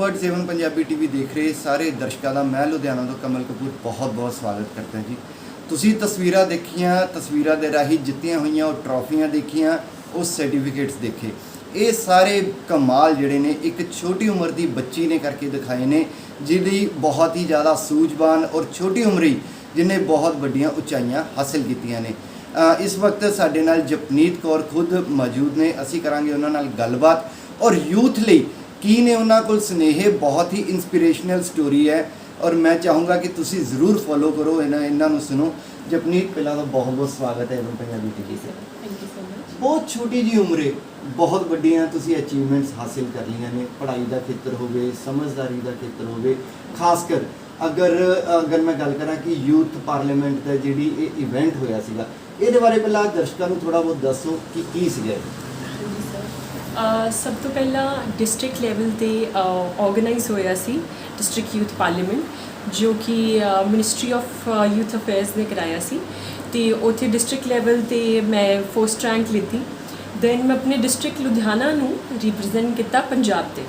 Word seven Punjabi TV देख रहे ਸਾਰੇ ਦਰਸ਼ਕਾਂ ਦਾ ਮੈਂ ਲੁਧਿਆਣਾ ਤੋਂ ਕਮਲ ਕਪੂਰ ਬਹੁਤ ਸਵਾਗਤ ਕਰਦਾ ਜੀ। ਤੁਸੀਂ ਤਸਵੀਰਾਂ ਦੇਖੀਆਂ, ਤਸਵੀਰਾਂ ਦੇ ਰਾਹੀਂ ਜਿੱਤੀਆਂ ਹੋਈਆਂ ਉਹ ਟਰਾਫੀਆਂ ਦੇਖੀਆਂ, ਉਹ ਸਰਟੀਫਿਕੇਟਸ ਦੇਖੇ। ਇਹ ਸਾਰੇ ਕਮਾਲ ਜਿਹੜੇ ਨੇ ਇੱਕ ਛੋਟੀ ਉਮਰ ਦੀ ਬੱਚੀ ਨੇ ਕਰਕੇ ਦਿਖਾਏ ਨੇ, ਜਿਹਦੀ ਬਹੁਤ ਹੀ ਜ਼ਿਆਦਾ ਸੂਝਵਾਨ ਔਰ ਛੋਟੀ ਉਮਰੀ ਜਿਹਨੇ ਬਹੁਤ ਵੱਡੀਆਂ ਉਚਾਈਆਂ ਹਾਸਿਲ ਕੀਤੀਆਂ ਨੇ। ਇਸ ਵਕਤ ਸਾਡੇ ਨਾਲ ਜਪਨੀਤ ਕੌਰ ਖੁਦ ਮੌਜੂਦ ਨੇ। ਅਸੀਂ ਕਰਾਂਗੇ ਉਹਨਾਂ ਨਾਲ ਗੱਲਬਾਤ ਔਰ ਯੂਥ ਲਈ ਕੀ ਨੇ ਉਹਨਾਂ ਕੋਲ ਸੁਨੇਹੇ। ਬਹੁਤ ਹੀ ਇੰਸਪੀਰੇਸ਼ਨਲ ਸਟੋਰੀ ਹੈ ਔਰ ਮੈਂ ਚਾਹੂੰਗਾ ਕਿ ਤੁਸੀਂ ਜ਼ਰੂਰ ਫੋਲੋ ਕਰੋ, ਇਹਨਾਂ ਨੂੰ ਸੁਣੋ। ਜਪਨੀਤ, ਪਹਿਲਾਂ ਤਾਂ ਬਹੁਤ ਸਵਾਗਤ ਹੈ ਇਹਨੂੰ ਪੰਜਾਬੀ ਟੀਵੀ ਤੇ। Thank you so much. ਬਹੁਤ ਛੋਟੀ ਜੀ ਉਮਰੇ ਬਹੁਤ ਵੱਡੀਆਂ ਤੁਸੀਂ ਅਚੀਵਮੈਂਟਸ ਹਾਸਿਲ ਕਰ ਲਈਆਂ ਨੇ। ਪੜ੍ਹਾਈ ਦਾ ਖੇਤਰ ਹੋਵੇ, ਸਮਝਦਾਰੀ ਦਾ ਖੇਤਰ ਹੋਵੇ, ਖਾਸ ਕਰ ਅਗਰ ਮੈਂ ਗੱਲ ਕਰਾਂ ਕਿ ਯੂਥ ਪਾਰਲੀਮੈਂਟ ਦਾ ਜਿਹੜੀ ਇਹ ਇਵੈਂਟ ਹੋਇਆ ਸੀਗਾ, ਇਹਦੇ ਬਾਰੇ ਪਹਿਲਾਂ ਦਰਸ਼ਕਾਂ ਨੂੰ ਥੋੜ੍ਹਾ ਬਹੁਤ ਦੱਸੋ ਕਿ ਕੀ ਸੀਗਾ। ਸਭ ਤੋਂ ਪਹਿਲਾਂ ਡਿਸਟ੍ਰਿਕਟ ਲੈਵਲ 'ਤੇ ਆਰਗੇਨਾਈਜ਼ ਹੋਇਆ ਸੀ ਡਿਸਟ੍ਰਿਕਟ ਯੂਥ ਪਾਰਲੀਮੈਂਟ, ਜੋ ਕਿ ਮਿਨਿਸਟਰੀ ਆਫ ਯੂਥ ਅਫੇਅਰਸ ਨੇ ਕਰਾਇਆ ਸੀ। ਅਤੇ ਉੱਥੇ ਡਿਸਟ੍ਰਿਕਟ ਲੈਵਲ 'ਤੇ ਮੈਂ ਫਸਟ ਰੈਂਕ ਲਿੱਤੀ। ਦੈਨ ਮੈਂ ਆਪਣੇ ਡਿਸਟ੍ਰਿਕਟ ਲੁਧਿਆਣਾ ਨੂੰ ਰਿਪਰੈਜ਼ੈਂਟ ਕੀਤਾ ਪੰਜਾਬ 'ਤੇ।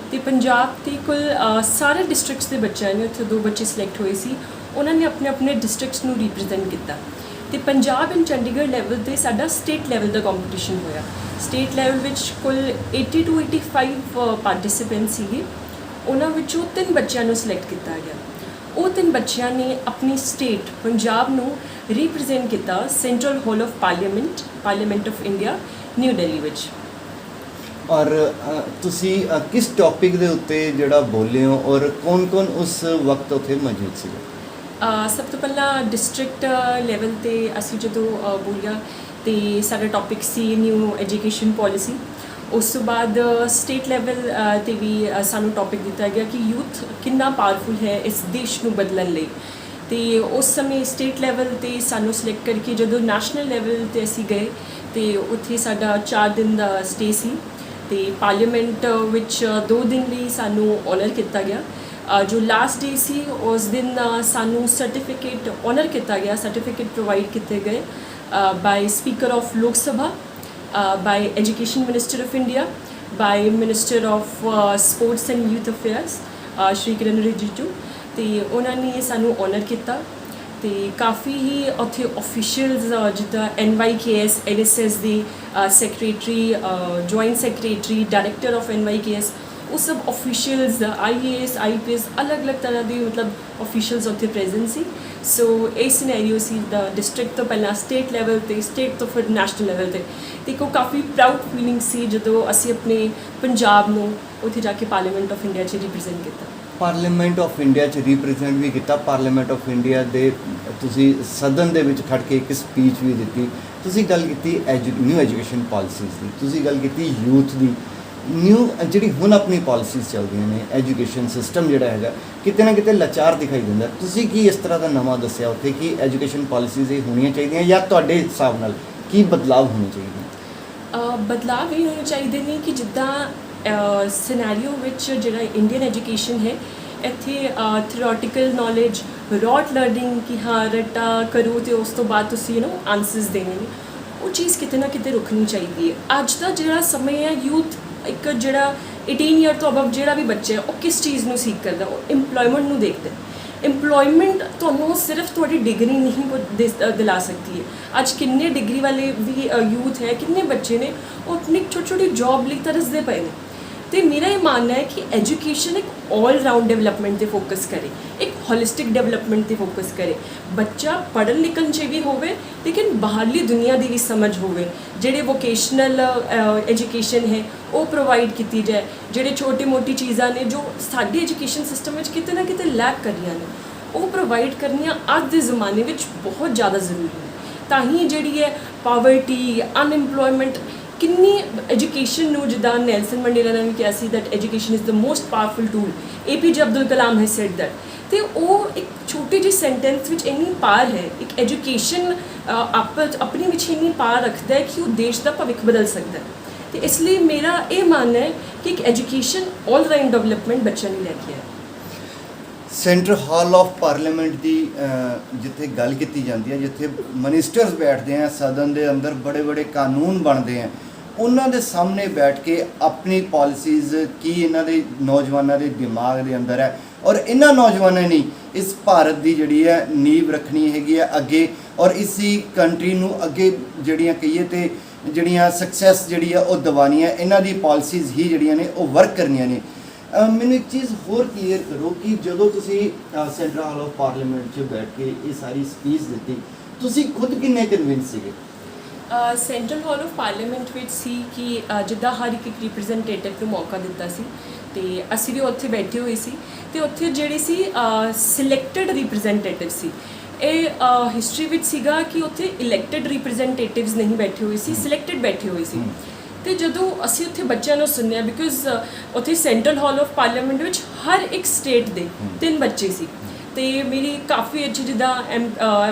ਅਤੇ ਪੰਜਾਬ 'ਤੇ ਕੁੱਲ ਸਾਰੇ ਡਿਸਟ੍ਰਿਕਟਸ ਦੇ ਬੱਚਿਆਂ ਨੇ, ਉੱਥੇ 2 ਬੱਚੇ ਸਿਲੈਕਟ ਹੋਏ ਸੀ, ਉਹਨਾਂ ਨੇ ਆਪਣੇ ਡਿਸਟ੍ਰਿਕਟਸ ਨੂੰ ਰਿਪਰੈਜ਼ੈਂਟ ਕੀਤਾ। ਅਤੇ ਪੰਜਾਬ ਐਂਡ ਚੰਡੀਗੜ੍ਹ ਲੈਵਲ 'ਤੇ ਸਾਡਾ ਸਟੇਟ ਲੈਵਲ ਦਾ ਕੰਪੀਟੀਸ਼ਨ ਹੋਇਆ। ਸਟੇਟ ਲੈਵਲ ਵਿੱਚ ਕੁੱਲ 80 to 85 ਪਾਰਟੀਸਿਪੈਂਟ ਸੀਗੇ। ਉਹਨਾਂ ਵਿੱਚੋਂ 3 ਬੱਚਿਆਂ ਨੂੰ ਸਿਲੈਕਟ ਕੀਤਾ ਗਿਆ। ਉਹ 3 ਬੱਚਿਆਂ ਨੇ ਆਪਣੀ ਸਟੇਟ ਪੰਜਾਬ ਨੂੰ ਰਿਪਰੈਜ਼ੈਂਟ ਕੀਤਾ central hall of parliament of India, new Delhi ਵਿੱਚ। ਔਰ ਤੁਸੀਂ ਕਿਸ ਟੌਪਿਕ ਦੇ ਉੱਤੇ ਜਿਹੜਾ ਬੋਲੇ ਹੋ ਔਰ ਕੌਣ ਉਸ ਵਕਤ ਉੱਥੇ ਮੌਜੂਦ ਸੀਗੇ? ਸਭ ਤੋਂ ਪਹਿਲਾਂ ਡਿਸਟ੍ਰਿਕਟ ਲੈਵਲ 'ਤੇ ਅਸੀਂ ਜਦੋਂ ਬੋਲਿਆ ਅਤੇ ਸਾਡਾ ਟੌਪਿਕ ਸੀ ਨਿਊ ਐਜੂਕੇਸ਼ਨ ਪੋਲਿਸੀ। ਉਸ ਤੋਂ ਬਾਅਦ ਸਟੇਟ ਲੈਵਲ 'ਤੇ ਵੀ ਸਾਨੂੰ ਟੌਪਿਕ ਦਿੱਤਾ ਗਿਆ ਕਿ ਯੂਥ ਕਿੰਨਾ ਪਾਵਰਫੁਲ ਹੈ ਇਸ ਦੇਸ਼ ਨੂੰ ਬਦਲਣ ਲਈ। ਅਤੇ ਉਸ ਸਮੇਂ ਸਟੇਟ ਲੈਵਲ 'ਤੇ ਸਾਨੂੰ ਸਿਲੈਕਟ ਕਰਕੇ ਜਦੋਂ ਨੈਸ਼ਨਲ ਲੈਵਲ 'ਤੇ ਅਸੀਂ ਗਏ ਅਤੇ ਉੱਥੇ ਸਾਡਾ 4 ਦਿਨ ਦਾ ਸਟੇ ਸੀ। ਅਤੇ ਪਾਰਲੀਮੈਂਟ ਵਿੱਚ 2 ਦਿਨ ਲਈ ਸਾਨੂੰ ਔਨਰ ਕੀਤਾ ਗਿਆ। ਜੋ ਲਾਸਟ ਡੇ ਸੀ ਉਸ ਦਿਨ ਸਾਨੂੰ ਸਰਟੀਫਿਕੇਟ ਔਨਰ ਕੀਤਾ ਗਿਆ, ਸਰਟੀਫਿਕੇਟ ਪ੍ਰੋਵਾਈਡ ਕੀਤੇ ਗਏ ਬਾਈ speaker of Lok Sabha, by education minister of India, by minister of sports and youth affairs Shri Kiran Rijiju. ਅਤੇ ਉਹਨਾਂ ਨੇ ਸਾਨੂੰ ਔਨਰ ਕੀਤਾ। ਅਤੇ ਕਾਫੀ ਹੀ ਉੱਥੇ ਆਫੀਸ਼ੀਅਲਸ ਜਿੱਦਾਂ NYKS NSS ਦੇ secretary, joint secretary, director of NYKS, ਉਹ ਸਭ ਆਫੀਸ਼ੀਅਲਸ, IAS IPS ਅਲੱਗ ਤਰ੍ਹਾਂ ਦੇ ਮਤਲਬ ਆਫੀਸ਼ੀਅਲਸ ਉੱਥੇ ਪ੍ਰੈਜ਼ੈਂਟ ਸੀ। ਸੋ ਇਹ ਸਿਨੈਰੀਓ ਸੀ ਦਾ ਡਿਸਟ੍ਰਿਕਟ ਤੋਂ ਪਹਿਲਾਂ ਸਟੇਟ ਲੈਵਲ 'ਤੇ, ਸਟੇਟ ਤੋਂ ਫਿਰ ਨੈਸ਼ਨਲ ਲੈਵਲ 'ਤੇ। ਅਤੇ ਇੱਕ ਕਾਫੀ ਪ੍ਰਾਊਡ ਫੀਲਿੰਗ ਸੀ ਜਦੋਂ ਅਸੀਂ ਆਪਣੇ ਪੰਜਾਬ ਨੂੰ ਉੱਥੇ ਜਾ ਕੇ ਪਾਰਲੀਮੈਂਟ ਆਫ ਇੰਡੀਆ 'ਚ ਰਿਪਰੈਜ਼ੈਂਟ ਕੀਤਾ। ਪਾਰਲੀਮੈਂਟ ਆਫ ਇੰਡੀਆ 'ਚ ਰਿਪਰੈਜ਼ੈਂਟ ਵੀ ਕੀਤਾ। ਪਾਰਲੀਮੈਂਟ ਆਫ ਇੰਡੀਆ ਦੇ ਤੁਸੀਂ ਸਦਨ ਦੇ ਵਿੱਚ ਖੜ੍ਹ ਕੇ ਇੱਕ ਸਪੀਚ ਵੀ ਦਿੱਤੀ। ਤੁਸੀਂ ਗੱਲ ਕੀਤੀ ਨਿਊ ਐਜੂਕੇਸ਼ਨ ਪਾਲਿਸੀਜ਼ ਦੀ, ਤੁਸੀਂ ਗੱਲ ਕੀਤੀ ਯੂਥ ਦੀ। ਨਿਊ ਜਿਹੜੀ ਹੁਣ ਆਪਣੀ ਪਾਲਿਸੀਜ਼ ਚੱਲਦੀਆਂ ਨੇ, ਐਜੂਕੇਸ਼ਨ ਸਿਸਟਮ ਜਿਹੜਾ ਹੈਗਾ ਕਿਤੇ ਨਾ ਕਿਤੇ ਲਾਚਾਰ ਦਿਖਾਈ ਦਿੰਦਾ। ਤੁਸੀਂ ਕੀ ਇਸ ਤਰ੍ਹਾਂ ਦਾ ਨਵਾਂ ਦੱਸਿਆ ਉੱਥੇ ਕਿ ਐਜੂਕੇਸ਼ਨ ਪਾਲਿਸੀਜ਼ ਇਹ ਹੋਣੀਆਂ ਚਾਹੀਦੀਆਂ, ਜਾਂ ਤੁਹਾਡੇ ਹਿਸਾਬ ਨਾਲ ਕੀ ਬਦਲਾਅ ਹੋਣੇ ਚਾਹੀਦੇ? ਬਦਲਾਅ ਇਹ ਹੋਣੇ ਚਾਹੀਦੇ ਨੇ ਕਿ ਜਿੱਦਾਂ ਸਿਨੈਰੀਓ ਵਿੱਚ ਜਿਹੜਾ ਇੰਡੀਅਨ ਐਜੂਕੇਸ਼ਨ ਹੈ, ਇੱਥੇ ਥਿਓਰਟੀਕਲ ਨੌਲੇਜ, ਰੌਟ ਲਰਨਿੰਗ ਕਿ ਹਾਂ ਰੱਟਾ ਕਰੋ ਅਤੇ ਉਸ ਤੋਂ ਬਾਅਦ ਤੁਸੀਂ ਆਨਸਰਸ ਦੇਣੇ ਨੇ, ਉਹ ਚੀਜ਼ ਕਿਤੇ ਨਾ ਕਿਤੇ ਰੁਕਣੀ ਚਾਹੀਦੀ ਹੈ। ਅੱਜ ਦਾ ਜਿਹੜਾ ਸਮੇਂ ਹੈ, ਯੂਥ ਇੱਕ ਜਿਹੜਾ 18 ਈਅਰ ਤੋਂ ਅਬਵ ਜਿਹੜਾ ਵੀ ਬੱਚਾ ਹੈ, ਉਹ ਕਿਸ ਚੀਜ਼ ਨੂੰ ਸੀਕ ਕਰਦਾ? ਉਹ ਇੰਪਲੋਇਮੈਂਟ ਨੂੰ ਦੇਖਦਾ। ਇੰਪਲੋਇਮੈਂਟ ਤੁਹਾਨੂੰ ਸਿਰਫ ਤੁਹਾਡੀ ਡਿਗਰੀ ਨਹੀਂ ਦਿਲਾ ਸਕਦੀ ਹੈ। ਅੱਜ ਕਿੰਨੇ ਡਿਗਰੀ ਵਾਲੇ ਵੀ ਯੂਥ ਹੈ, ਕਿੰਨੇ ਬੱਚੇ ਨੇ, ਉਹ ਆਪਣੀ ਛੋਟੀ ਜੌਬ ਲਈ ਤਰਸਦੇ ਪਏ ਨੇ। ਅਤੇ ਮੇਰਾ ਇਹ ਮੰਨਣਾ ਹੈ ਕਿ ਐਜੂਕੇਸ਼ਨ ਇੱਕ ਆਲ ਰਾਊਂਡ ਡਿਵੈਲਪਮੈਂਟ 'ਤੇ ਫੋਕਸ ਕਰੇ, ਇੱਕ ਹੋਲਿਸਟਿਕ ਡਿਵੈਲਪਮੈਂਟ 'ਤੇ ਫੋਕਸ ਕਰੇ। ਬੱਚਾ ਪੜ੍ਹਨ ਲਿਖਣ 'ਚ ਵੀ ਹੋਵੇ, ਲੇਕਿਨ ਬਾਹਰਲੀ ਦੁਨੀਆ ਦੀ ਵੀ ਸਮਝ ਹੋਵੇ। ਜਿਹੜੇ ਵੋਕੇਸ਼ਨਲ ਐਜੂਕੇਸ਼ਨ ਹੈ ਉਹ ਪ੍ਰੋਵਾਈਡ ਕੀਤੀ ਜਾਏ। ਜਿਹੜੇ ਛੋਟੀ ਮੋਟੀ ਚੀਜ਼ਾਂ ਨੇ ਜੋ ਸਾਡੇ ਐਜੂਕੇਸ਼ਨ ਸਿਸਟਮ ਵਿੱਚ ਕਿਤੇ ਨਾ ਕਿਤੇ ਲੈਕ ਕਰ ਰਹੀਆਂ ਨੇ, ਉਹ ਪ੍ਰੋਵਾਈਡ ਕਰਨੀਆਂ ਅੱਜ ਦੇ ਜ਼ਮਾਨੇ ਵਿੱਚ ਬਹੁਤ ਜ਼ਿਆਦਾ ਜ਼ਰੂਰੀ ਹੈ। ਤਾਂ ਹੀ ਜਿਹੜੀ ਹੈ ਪਾਵਰਟੀ, ਅਨਇੰਪਲੋਇਮੈਂਟ, ਕਿੰਨੀ ਐਜੂਕੇਸ਼ਨ ਨੂੰ, ਜਿੱਦਾਂ ਨੈਲਸਨ ਮੰਡੇਲਾ ਨੇ ਵੀ ਕਿਹਾ ਸੀ that education is the most powerful tool, APJ Abdul Kalam has said that. ਅਤੇ ਉਹ ਇੱਕ ਛੋਟੀ ਜਿਹੀ ਸੈਂਟੈਂਸ ਵਿੱਚ ਇੰਨੀ ਪਾਰ ਹੈ। ਇੱਕ ਐਜੂਕੇਸ਼ਨ ਆਪਣੀ ਵਿੱਚ ਇੰਨੀ ਪਾਰ ਰੱਖਦਾ ਹੈ ਕਿ ਉਹ ਦੇਸ਼ ਦਾ ਭਵਿੱਖ ਬਦਲ ਸਕਦਾ ਹੈ। ਅਤੇ ਇਸ ਲਈ ਮੇਰਾ ਇਹ ਮੰਨਣਾ ਹੈ ਕਿ ਇੱਕ ਐਜੂਕੇਸ਼ਨ ਆਲ ਰਾਊਂਡ ਡਿਵੈਲਪਮੈਂਟ ਬੱਚਿਆਂ ਲਈ ਲੈ ਕੇ ਆਏ। ਸੈਂਟਰਲ ਹਾਲ ਆਫ ਪਾਰਲੀਮੈਂਟ ਦੀ ਜਿੱਥੇ ਗੱਲ ਕੀਤੀ ਜਾਂਦੀ ਹੈ, ਜਿੱਥੇ ਮਿਨਿਸਟਰਸ ਬੈਠਦੇ ਆ, ਸਦਨ ਦੇ ਅੰਦਰ ਬੜੇ ਕਾਨੂੰਨ ਬਣਦੇ ਆ, ਉਹਨਾਂ ਦੇ ਸਾਹਮਣੇ ਬੈਠ ਕੇ ਆਪਣੀ ਪਾਲਿਸੀਜ਼ ਕੀ ਇਹਨਾਂ ਦੇ ਨੌਜਵਾਨਾਂ ਦੇ ਦਿਮਾਗ ਦੇ ਅੰਦਰ ਹੈ, ਔਰ ਇਹਨਾਂ ਨੌਜਵਾਨਾਂ ਨੇ ਇਸ ਭਾਰਤ ਦੀ ਜਿਹੜੀ ਹੈ ਨੀਂਵ ਰੱਖਣੀ ਹੈਗੀ ਹੈ ਅੱਗੇ, ਔਰ ਇਸੀ ਕੰਟਰੀ ਨੂੰ ਅੱਗੇ ਜਿਹੜੀਆਂ ਕਹੀਏ ਤੇ ਜਿਹੜੀਆਂ ਸਕਸੈਸ ਜਿਹੜੀ ਆ ਉਹ ਦਿਵਾਉਣੀ ਹੈ। ਇਹਨਾਂ ਦੀ ਪਾਲਿਸੀਜ਼ ਹੀ ਜਿਹੜੀਆਂ ਨੇ ਉਹ ਵਰਕ ਕਰਨੀਆਂ ਨੇ। ਮੈਨੂੰ ਇੱਕ ਚੀਜ਼ ਹੋਰ ਕਲੀਅਰ ਕਰੋ ਕਿ ਜਦੋਂ ਤੁਸੀਂ ਸੈਂਟਰਲ ਹਾਲ ਆਫ ਪਾਰਲੀਮੈਂਟ 'ਚ ਬੈਠ ਕੇ ਇਹ ਸਾਰੀ ਸਪੀਚ ਦਿੱਤੀ, ਤੁਸੀਂ ਖੁਦ ਕਿੰਨੇ ਕਨਵਿੰਸ ਸੀਗੇ? ਸੈਂਟਰਲ ਹਾਲ ਆਫ ਪਾਰਲੀਮੈਂਟ ਵਿੱਚ ਸੀ ਕਿ ਜਿੱਦਾਂ ਹਰ ਇੱਕ ਰਿਪਰੈਜ਼ੈਂਟੇਟਿਵ ਨੂੰ ਮੌਕਾ ਦਿੱਤਾ ਸੀ ਤੇ ਅਸੀਂ ਵੀ ਉੱਥੇ ਬੈਠੇ ਹੋਏ ਸੀ ਤੇ ਉੱਥੇ ਜਿਹੜੇ ਸੀ ਸਿਲੈਕਟਡ ਰਿਪਰੈਜ਼ੈਂਟੇਟਿਵ ਸੀ। ਇਹ ਹਿਸਟਰੀ ਵਿੱਚ ਸੀਗਾ ਕਿ ਉੱਥੇ ਇਲੈਕਟਡ ਰਿਪਰੈਜ਼ੈਂਟੇਟਿਵਸ ਨਹੀਂ ਬੈਠੇ ਹੋਏ ਸੀ, ਸਿਲੈਕਟਡ ਬੈਠੇ ਹੋਏ ਸੀ। ਤੇ ਜਦੋਂ ਅਸੀਂ ਉੱਥੇ ਬੱਚਿਆਂ ਨੂੰ ਸੁਣਿਆ, ਬਿਕੋਜ਼ ਉੱਥੇ ਸੈਂਟਰਲ ਹਾਲ ਆਫ ਪਾਰਲੀਮੈਂਟ ਵਿੱਚ ਹਰ ਇੱਕ ਸਟੇਟ ਦੇ 3 ਬੱਚੇ ਸੀ ਤੇ ਮੇਰੀ ਕਾਫੀ ਅੱਛੀ ਜਿੱਦਾਂ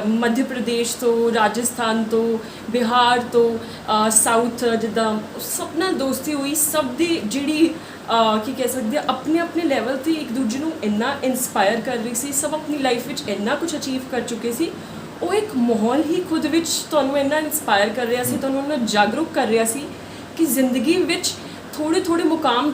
ਮੱਧ ਪ੍ਰਦੇਸ਼ ਤੋਂ, ਰਾਜਸਥਾਨ ਤੋਂ, ਬਿਹਾਰ ਤੋਂ, ਸਾਊਥ ਜਿੱਦਾਂ ਸਭ ਨਾਲ ਦੋਸਤੀ ਹੋਈ। ਸਭ ਦੀ ਜਿਹੜੀ ਕੀ ਕਹਿ ਸਕਦੇ ਆਪਣੇ ਆਪਣੇ ਲੈਵਲ 'ਤੇ ਇੱਕ ਦੂਜੇ ਨੂੰ ਇੰਨਾ ਇਨਸਪਾਇਰ ਕਰ ਰਹੀ ਸੀ। ਸਭ ਆਪਣੀ ਲਾਈਫ ਵਿੱਚ ਇੰਨਾ ਕੁਝ ਅਚੀਵ ਕਰ ਚੁੱਕੇ ਸੀ। ਉਹ ਇੱਕ ਮਾਹੌਲ ਹੀ ਖੁਦ ਵਿੱਚ ਤੁਹਾਨੂੰ ਇੰਨਾ ਇਨਸਪਾਇਰ ਕਰ ਰਿਹਾ ਸੀ, ਤੁਹਾਨੂੰ ਇੰਨਾ ਜਾਗਰੂਕ ਕਰ ਰਿਹਾ ਸੀ ਕਿ ਜ਼ਿੰਦਗੀ ਵਿੱਚ ਥੋੜ੍ਹੇ ਮੁਕਾਮ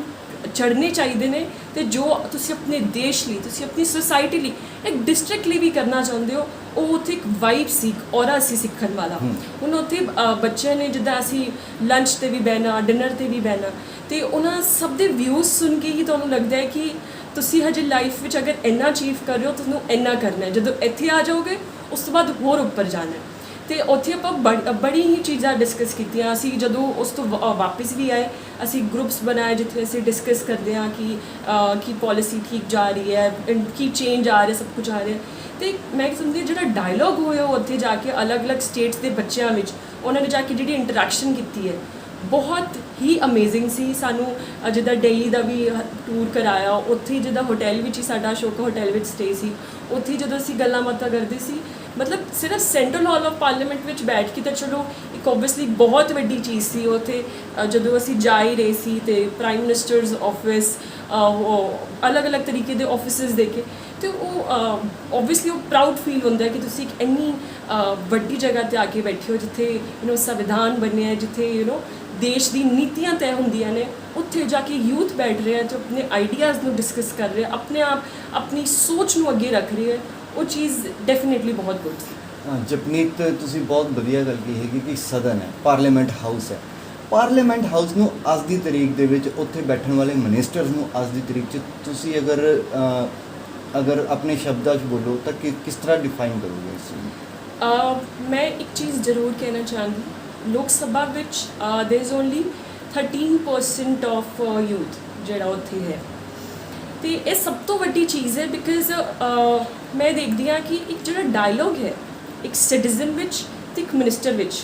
ਚੜ੍ਹਨੇ ਚਾਹੀਦੇ ਨੇ ਤੇ ਜੋ ਤੁਸੀਂ ਆਪਣੇ ਦੇਸ਼ ਲਈ, ਤੁਸੀਂ ਆਪਣੀ ਸੋਸਾਇਟੀ ਲਈ, ਇੱਕ ਡਿਸਟ੍ਰਿਕਟ ਲਈ ਵੀ ਕਰਨਾ ਚਾਹੁੰਦੇ ਹੋ, ਉਹ ਉੱਥੇ ਇੱਕ ਵਾਈਬ ਸੀ, ਔਰਾ ਸੀ ਸਿੱਖਣ ਵਾਲਾ। ਹੁਣ ਉੱਥੇ ਬੱਚਿਆਂ ਨੇ ਜਿੱਦਾਂ ਅਸੀਂ ਲੰਚ 'ਤੇ ਵੀ ਬਹਿਣਾ, ਡਿਨਰ 'ਤੇ ਵੀ ਬਹਿਣਾ ਤੇ ਉਹਨਾਂ ਸਭ ਦੇ ਵਿਊਜ਼ ਸੁਣ ਕੇ ਹੀ ਤੁਹਾਨੂੰ ਲੱਗਦਾ ਹੈ ਕਿ ਤੁਸੀਂ ਹਜੇ ਲਾਈਫ ਵਿੱਚ ਅਗਰ ਇੰਨਾ ਅਚੀਵ ਕਰ ਰਹੇ ਹੋ ਤੁਹਾਨੂੰ ਇੰਨਾ ਕਰਨਾ ਹੈ। ਜਦੋਂ ਇੱਥੇ ਆ ਜਾਓਗੇ ਉਸ ਤੋਂ ਬਾਅਦ ਹੋਰ ਉੱਪਰ ਜਾਣਾ ਹੈ। ਤੇ ਉੱਥੇ ਆਪਾਂ ਬੜੀ ਹੀ ਚੀਜ਼ਾਂ ਡਿਸਕਸ ਕੀਤੀਆਂ। ਅਸੀਂ ਜਦੋਂ ਉਸ ਤੋਂ ਵਾਪਸ ਵੀ ਆਏ, ਅਸੀਂ ਗਰੁੱਪਸ ਬਣਾਏ ਜਿੱਥੇ ਅਸੀਂ ਡਿਸਕਸ ਕਰਦੇ ਹਾਂ ਕਿ ਕੀ ਪਾਲਿਸੀ ਠੀਕ ਜਾ ਰਹੀ ਹੈ, ਕੀ ਚੇਂਜ ਆ ਰਿਹਾ, ਸਭ ਕੁਝ ਆ ਰਿਹਾ। ਤੇ ਮੈਂ ਸਮਝਦੀ ਜਿਹੜਾ ਡਾਇਲੋਗ ਹੋਇਆ ਉੱਥੇ ਜਾ ਕੇ ਅਲੱਗ-ਅਲੱਗ ਸਟੇਟਸ ਦੇ ਬੱਚਿਆਂ ਵਿੱਚ, ਉਹਨਾਂ ਨੇ ਜਾ ਕੇ ਜਿਹੜੀ ਇੰਟਰੈਕਸ਼ਨ ਕੀਤੀ ਹੈ ਬਹੁਤ ਹੀ ਅਮੇਜ਼ਿੰਗ ਸੀ। ਸਾਨੂੰ ਜਿੱਦਾਂ ਦਿੱਲੀ ਦਾ ਵੀ ਟੂਰ ਕਰਾਇਆ, ਉੱਥੇ ਜਿੱਦਾਂ ਹੋਟਲ ਵਿੱਚ ਹੀ ਸਾਡਾ ਅਸ਼ੋਕਾ ਹੋਟਲ ਵਿੱਚ ਸਟੇ ਸੀ, ਉੱਥੇ ਜਦੋਂ ਅਸੀਂ ਗੱਲਾਂ ਬਾਤਾਂ ਕਰਦੇ ਸੀ, ਮਤਲਬ ਸਿਰਫ ਸੈਂਟਰਲ ਹਾਲ ਆਫ ਪਾਰਲੀਮੈਂਟ ਵਿੱਚ ਬੈਠ ਕੇ ਤਾਂ ਚਲੋ ਇੱਕ ਓਬਵੀਅਸਲੀ ਬਹੁਤ ਵੱਡੀ ਚੀਜ਼ ਸੀ। ਉੱਥੇ ਜਦੋਂ ਅਸੀਂ ਜਾ ਹੀ ਰਹੇ ਸੀ ਤੇ ਪ੍ਰਾਈਮ ਮਿਨਿਸਟਰਸ ਆਫਿਸ, ਅਲੱਗ-ਅਲੱਗ ਤਰੀਕੇ ਦੇ ਆਫਿਸਿਸ ਦੇਖੇ ਤੇ ਉਹ ਓਬਵੀਅਸਲੀ ਉਹ ਪ੍ਰਾਊਡ ਫੀਲ ਹੁੰਦਾ ਹੈ ਕਿ ਤੁਸੀਂ ਇੱਕ ਇੰਨੀ ਵੱਡੀ ਜਗ੍ਹਾ 'ਤੇ ਆ ਕੇ ਬੈਠੇ ਹੋ ਜਿੱਥੇ ਸੰਵਿਧਾਨ ਬਣਿਆ, ਜਿੱਥੇ ਦੇਸ਼ ਦੀ ਨੀਤੀਆਂ ਤੈਅ ਹੁੰਦੀਆਂ ਨੇ। ਉੱਥੇ ਜਾ ਕੇ ਯੂਥ ਬੈਠ ਰਿਹਾ ਤੇ ਆਪਣੇ ਆਈਡੀਆਜ਼ ਨੂੰ ਡਿਸਕਸ ਕਰ ਰਿਹਾ, ਆਪਣੇ ਆਪ ਆਪਣੀ ਸੋਚ ਨੂੰ ਅੱਗੇ ਰੱਖ ਰਿਹਾ, ਉਹ ਚੀਜ਼ ਡੈਫੀਨੇਟਲੀ ਬਹੁਤ ਗੁੱਡ ਸੀ। ਜਪਨੀਤ, ਤੁਸੀਂ ਬਹੁਤ ਵਧੀਆ ਗੱਲ ਕੀਤੀ ਹੈਗੀ ਕਿ ਸਦਨ ਹੈ, ਪਾਰਲੀਮੈਂਟ ਹਾਊਸ ਹੈ। ਪਾਰਲੀਮੈਂਟ ਹਾਊਸ ਨੂੰ ਅੱਜ ਦੀ ਤਰੀਕ ਦੇ ਵਿੱਚ ਉੱਥੇ ਬੈਠਣ ਵਾਲੇ ਮਿਨਿਸਟਰਸ ਨੂੰ ਅੱਜ ਦੀ ਤਰੀਕ 'ਚ ਤੁਸੀਂ ਅਗਰ ਆਪਣੇ ਸ਼ਬਦਾਂ 'ਚ ਬੋਲੋ ਤਾਂ ਕਿਸ ਤਰ੍ਹਾਂ ਡਿਫਾਈਨ ਕਰੋਗੇ ਇਸ ਚੀਜ਼? ਮੈਂ ਇੱਕ ਚੀਜ਼ ਜ਼ਰੂਰ ਕਹਿਣਾ ਚਾਹਾਂਗੀ, ਲੋਕ ਸਭਾ ਵਿੱਚ there is only 13% of youth ਜਿਹੜਾ ਉੱਥੇ ਹੈ ਤੇ ਇਹ ਸਭ ਤੋਂ ਵੱਡੀ ਚੀਜ਼ ਹੈ। ਬਿਕਾਜ਼ ਮੈਂ ਦੇਖਦੀ ਹਾਂ ਕਿ ਇੱਕ ਜਿਹੜਾ ਡਾਇਲੋਗ ਹੈ ਇੱਕ ਸਿਟੀਜ਼ਨ ਵਿੱਚ ਤੇ ਇੱਕ ਮਿਨਿਸਟਰ ਵਿੱਚ,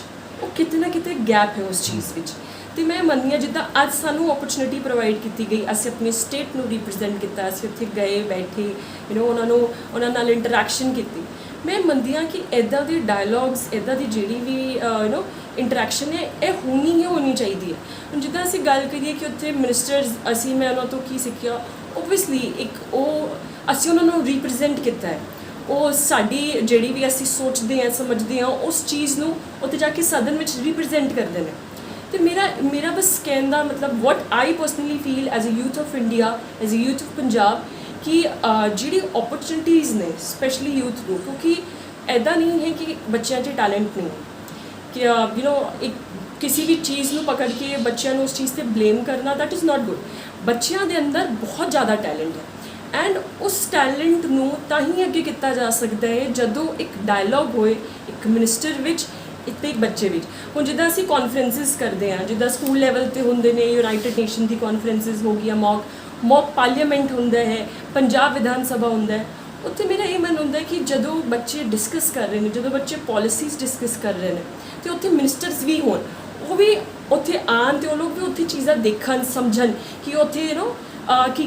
ਉਹ ਕਿਤੇ ਨਾ ਕਿਤੇ ਗੈਪ ਹੈ ਉਸ ਚੀਜ਼ ਵਿੱਚ। ਤੇ ਮੈਂ ਮੰਨਦੀ ਹਾਂ ਜਿੱਦਾਂ ਅੱਜ ਸਾਨੂੰ ਓਪਰਚੁਨਿਟੀ ਪ੍ਰੋਵਾਈਡ ਕੀਤੀ ਗਈ, ਅਸੀਂ ਆਪਣੀ ਸਟੇਟ ਨੂੰ ਰਿਪਰੈਜ਼ੈਂਟ ਕੀਤਾ, ਅਸੀਂ ਉੱਥੇ ਗਏ, ਬੈਠੇ, ਉਹਨਾਂ ਨਾਲ ਇੰਟਰੈਕਸ਼ਨ ਕੀਤੀ। ਮੈਂ ਮੰਨਦੀ ਹਾਂ ਕਿ ਇੱਦਾਂ ਦੇ ਡਾਇਲੋਗਸ, ਇੱਦਾਂ ਦੀ ਜਿਹੜੀ ਵੀ ਇੰਟਰੈਕਸ਼ਨ ਹੈ ਇਹ ਹੋਣੀ ਚਾਹੀਦੀ ਹੈ। ਹੁਣ ਜਿੱਦਾਂ ਅਸੀਂ ਗੱਲ ਕਰੀਏ ਕਿ ਉੱਥੇ ਮਿਨਿਸਟਰਸ, ਮੈਂ ਉਹਨਾਂ ਤੋਂ ਕੀ ਸਿੱਖਿਆ, ਓਬਵੀਅਸਲੀ ਅਸੀਂ ਉਹਨਾਂ ਨੂੰ ਰਿਪਰੈਜ਼ੈਂਟ ਕੀਤਾ ਹੈ। ਉਹ ਸਾਡੀ ਜਿਹੜੀ ਵੀ ਅਸੀਂ ਸੋਚਦੇ ਹਾਂ, ਸਮਝਦੇ ਹਾਂ, ਉਸ ਚੀਜ਼ ਨੂੰ ਉੱਥੇ ਜਾ ਕੇ ਸਦਨ ਵਿੱਚ ਰਿਪਰੈਜ਼ੈਂਟ ਕਰਦੇ ਨੇ। ਤੇ ਮੇਰਾ ਬਸ ਕਹਿਣ ਦਾ ਮਤਲਬ what I personally feel as a youth of India, as a youth of Punjab, ਕਿ ਜਿਹੜੀ ਓਪਰਚੁਨਿਟੀਜ਼ ਨੇ ਸਪੈਸ਼ਲੀ ਯੂਥ ਨੂੰ, ਕਿਉਂਕਿ ਇੱਦਾਂ ਨਹੀਂ ਹੈ ਕਿ ਬੱਚਿਆਂ 'ਚ ਟੈਲੈਂਟ ਨਹੀਂ ਹੈ ਕਿ ਇੱਕ ਕਿਸੇ ਵੀ ਚੀਜ਼ ਨੂੰ ਪਕੜ ਕੇ ਬੱਚਿਆਂ ਨੂੰ ਉਸ ਚੀਜ਼ 'ਤੇ ਬਲੇਮ ਕਰਨਾ, ਦੈਟ ਇਜ਼ ਨਾਟ ਗੁੱਡ। ਬੱਚਿਆਂ ਦੇ ਅੰਦਰ ਬਹੁਤ ਜ਼ਿਆਦਾ ਟੈਲੈਂਟ ਹੈ ਐਂਡ ਉਸ ਟੈਲੈਂਟ ਨੂੰ ਤਾਂ ਹੀ ਅੱਗੇ ਕੀਤਾ ਜਾ ਸਕਦਾ ਹੈ ਜਦੋਂ ਇੱਕ ਡਾਇਲੋਗ ਹੋਏ ਇੱਕ ਮਿਨਿਸਟਰ ਵਿੱਚ ਅਤੇ ਇੱਕ ਬੱਚੇ ਵਿੱਚ। ਹੁਣ ਜਿੱਦਾਂ ਅਸੀਂ ਕਾਨਫਰੰਸਿਸ ਕਰਦੇ ਹਾਂ, ਜਿੱਦਾਂ ਸਕੂਲ ਲੈਵਲ 'ਤੇ ਹੁੰਦੇ ਨੇ, ਯੂਨਾਈਟਿਡ ਨੇਸ਼ਨ ਦੀ ਕਾਨਫਰੰਸਿਸ ਹੋ ਗਈਆਂ, ਮੌਕ ਪਾਰਲੀਮੈਂਟ ਹੁੰਦਾ ਹੈ, ਪੰਜਾਬ ਵਿਧਾਨ ਸਭਾ ਹੁੰਦਾ ਹੈ। ਉੱਥੇ ਮੇਰਾ ਇਹ ਮਨ ਹੁੰਦਾ ਹੈ ਕਿ ਜਦੋਂ ਬੱਚੇ ਡਿਸਕਸ ਕਰ ਰਹੇ ਨੇ, ਜਦੋਂ ਬੱਚੇ ਪੋਲਿਸੀਜ਼ ਡਿਸਕਸ ਕਰ ਰਹੇ ਨੇ ਅਤੇ ਉੱਥੇ ਮਿਨਿਸਟਰਸ ਵੀ ਹੋਣ, ਉਹ ਵੀ ਉੱਥੇ ਆਉਣ ਅਤੇ ਉਹ ਲੋਕ ਵੀ ਉੱਥੇ ਚੀਜ਼ਾਂ ਦੇਖਣ, ਸਮਝਣ ਕਿ ਉੱਥੇ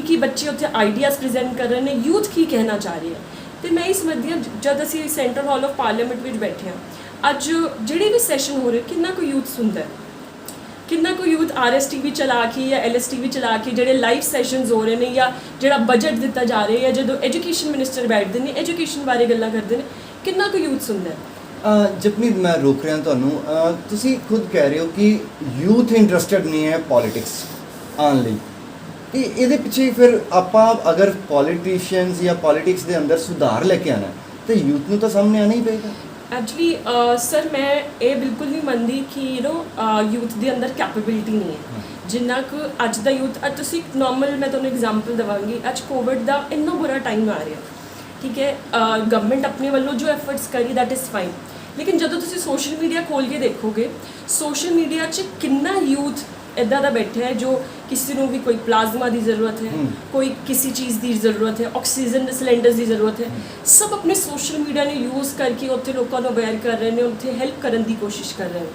ਕੀ ਬੱਚੇ ਉੱਥੇ ਆਈਡੀਆਜ਼ ਪ੍ਰੈਜ਼ੈਂਟ ਕਰ ਰਹੇ ਨੇ, ਯੂਥ ਕੀ ਕਹਿਣਾ ਚਾਹ ਰਹੀ ਹੈ। ਅਤੇ ਮੈਂ ਇਹ ਸਮਝਦੀ ਹਾਂ ਜਦ ਅਸੀਂ ਸੈਂਟਰਲ ਹਾਲ ਆਫ ਪਾਰਲੀਮੈਂਟ ਵਿੱਚ ਬੈਠੇ ਹਾਂ, ਅੱਜ ਜਿਹੜੇ ਵੀ ਸੈਸ਼ਨ ਹੋ ਰਹੇ, ਕਿੰਨਾ ਕੁ ਯੂਥ ਸੁਣਦਾ ਹੈ, ਕਿੰਨਾ ਕੁ ਯੂਥ RSTV ਚਲਾ ਕੇ ਜਾਂ LSTV ਚਲਾ ਕੇ ਜਿਹੜੇ ਲਾਈਵ ਸੈਸ਼ਨਸ ਹੋ ਰਹੇ ਨੇ, ਜਾਂ ਜਿਹੜਾ ਬਜਟ ਦਿੱਤਾ ਜਾ ਰਿਹਾ, ਜਾਂ ਜਦੋਂ ਐਜੂਕੇਸ਼ਨ ਮਿਨਿਸਟਰ ਬੈਠਦੇ ਨੇ ਐਜੂਕੇਸ਼ਨ ਬਾਰੇ ਗੱਲਾਂ ਕਰਦੇ ਨੇ, ਕਿੰਨਾ ਕੁ ਯੂਥ ਸੁਣਦਾ ਹੈ। ਜਪਨੀਤ ਮੈਂ ਰੋਕ ਰਿਹਾ ਤੁਹਾਨੂੰ, ਤੁਸੀਂ ਖੁਦ ਕਹਿ ਰਹੇ ਹੋ ਕਿ ਯੂਥ ਇੰਟਰਸਟਿਡ ਨਹੀਂ ਹੈ ਪੋਲਿਟਿਕਸ ਆਉਣ ਲਈ, ਤੇ ਇਹਦੇ ਪਿੱਛੇ ਫਿਰ ਆਪਾਂ ਅਗਰ ਪੋਲੀਟੀਸ਼ੀਅਨਸ ਜਾਂ ਪੋਲਿਟਿਕਸ ਦੇ ਅੰਦਰ ਸੁਧਾਰ ਲੈ ਕੇ ਆਉਣਾ ਤੇ ਯੂਥ ਨੂੰ ਤਾਂ ਸਾਹਮਣੇ ਆਉਣਾ ਹੀ ਪਏਗਾ। ਐਕਚੁਅਲੀ ਸਰ ਮੈਂ ਇਹ ਬਿਲਕੁਲ ਨਹੀਂ ਮੰਨਦੀ ਕਿ ਯੂਥ ਦੇ ਅੰਦਰ ਕੈਪੇਬਿਲਿਟੀ ਨਹੀਂ ਹੈ ਜਿੰਨਾ ਕੁ ਅੱਜ ਦਾ ਯੂਥ। ਅੱਜ ਤੁਸੀਂ ਨਾਰਮਲ ਮੈਂ ਤੁਹਾਨੂੰ ਐਗਜ਼ਾਮਪਲ ਦੇਵਾਂਗੀ, ਅੱਜ ਕੋਵਿਡ ਦਾ ਇੰਨਾ ਬੁਰਾ ਟਾਈਮ ਆ ਰਿਹਾ, ਠੀਕ ਹੈ, ਗਵਰਨਮੈਂਟ ਆਪਣੇ ਵੱਲੋਂ ਜੋ ਐਫਰਟਸ ਕਰੀ ਦੈਟ ਇਜ਼ ਫਾਈਨ, ਲੇਕਿਨ ਜਦੋਂ ਤੁਸੀਂ ਸੋਸ਼ਲ ਮੀਡੀਆ ਖੋਲ ਕੇ ਦੇਖੋਗੇ, ਸੋਸ਼ਲ ਮੀਡੀਆ 'ਚ ਕਿੰਨਾ ਯੂਥ ਇੱਦਾਂ ਦਾ ਬੈਠਾ ਹੈ ਜੋ ਕਿਸੇ ਨੂੰ ਵੀ ਕੋਈ ਪਲਾਜ਼ਮਾ ਦੀ ਜ਼ਰੂਰਤ ਹੈ, ਕੋਈ ਕਿਸੇ ਚੀਜ਼ ਦੀ ਜ਼ਰੂਰਤ ਹੈ, ਆਕਸੀਜਨ ਦੇ ਸਿਲੰਡਰਸ ਦੀ ਜ਼ਰੂਰਤ ਹੈ, ਸਭ ਆਪਣੇ ਸੋਸ਼ਲ ਮੀਡੀਆ ਨੂੰ ਯੂਜ਼ ਕਰਕੇ ਉੱਥੇ ਲੋਕਾਂ ਨੂੰ ਅਵੇਅਰ ਕਰ ਰਹੇ ਨੇ, ਉੱਥੇ ਹੈਲਪ ਕਰਨ ਦੀ ਕੋਸ਼ਿਸ਼ ਕਰ ਰਹੇ ਨੇ।